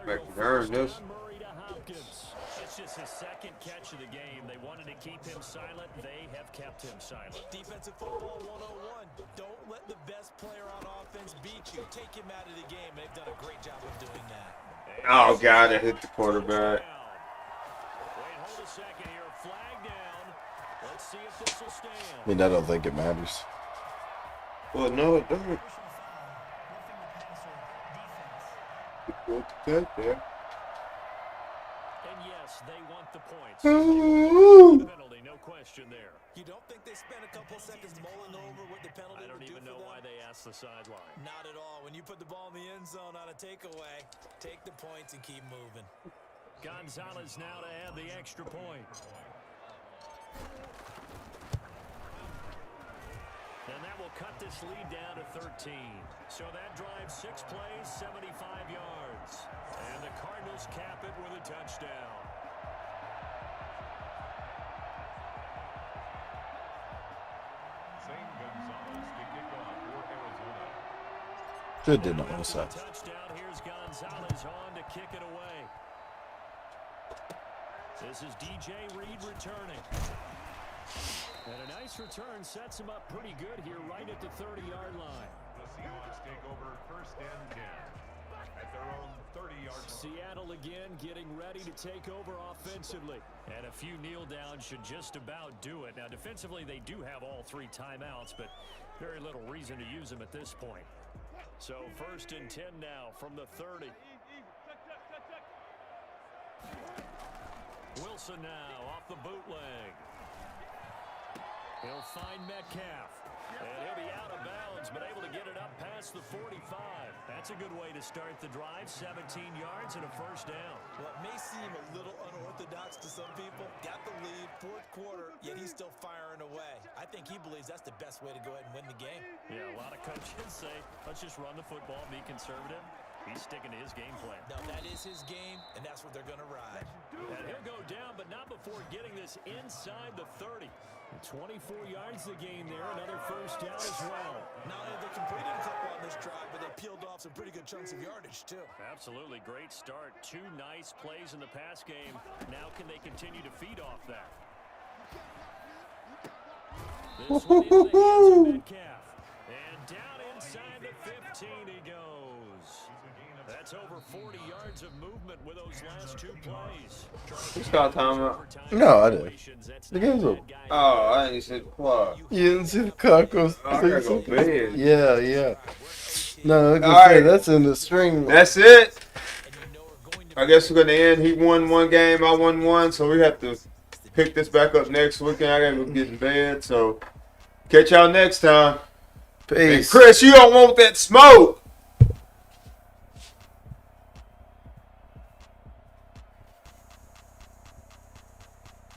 B: McNern, this.
C: Murray to Hopkins. It's just his 2nd catch of the game. They wanted to keep him silent. They have kept him silent.
D: Defensive football 101. Don't let the best player on offense beat you. Take him out of the game. They've done a great job of doing that.
B: Oh, God, that hit the quarterback.
C: Wait, hold a second here. Flag down. Let's see if this will stand.
A: I mean, I don't think it matters.
B: Well, no, it doesn't. There.
C: And yes, they want the points.
A: Ooh.
C: Penalty, no question there.
D: You don't think they spent a couple seconds mulling over what the penalty
C: I don't
D: would do
C: even
D: for
C: know
D: them?
C: why they asked the sideline.
D: Not at all. When you put the ball in the end zone on a takeaway, take the points and keep moving.
C: Gonzalez now to add the extra point. And that will cut this lead down to 13. So that drives 6 plays, 75 yards. And the Cardinals cap it with a touchdown.
E: Zane Gonzalez to kick off for Arizona.
A: Should did not miss that.
C: Touchdown. Here's Gonzalez on to kick it away. This is DJ Reed returning. And a nice return sets him up pretty good here right at the 30-yard line.
E: The Seahawks take over 1st and 10 at their own 30-yard line.
C: Seattle again getting ready to take over offensively. And a few kneel downs should just about do it. Now, defensively, they do have all 3 timeouts, but very little reason to use them at this point. So 1st and 10 now from the 30. Wilson now off the bootleg. He'll find Metcalf. And he'll be out of bounds, but able to get it up past the 45. That's a good way to start the drive. 17 yards and a first down.
D: Well, it may seem a little unorthodox to some people. Got the lead, 4th quarter, yet he's still firing away. I think he believes that's the best way to go ahead and win the game.
C: Yeah, a lot of coaches say, let's just run the football, be conservative. He's sticking to his game plan.
D: No, that is his game, and that's what they're going to ride.
C: And he'll go down, but not before getting this inside the 30. 24 yards the gain there, another first down as well.
D: Not only have they completed a couple on this drive, but they peeled off some pretty good chunks of yardage, too.
C: Absolutely great start. 2 nice plays in the pass game. Now can they continue to feed off that? This one into the hands of Metcalf. And down inside the 15 he goes. That's over 40 yards of movement with those last 2 plays.
B: Who's got timeout?
A: No, I didn't. The game's over.
B: Oh, I didn't see the clock.
A: You didn't see the clock goes
B: Oh, I gotta go to bed.
A: Yeah. No, like I
B: All
A: said,
B: right.
A: that's in the string.
B: That's it. I guess we're going to end. He won 1 game, I won 1, so we have to pick this back up next weekend. I got to go get in bed, so catch y'all next time.
A: Peace.
B: And Chris, you don't want that smoke.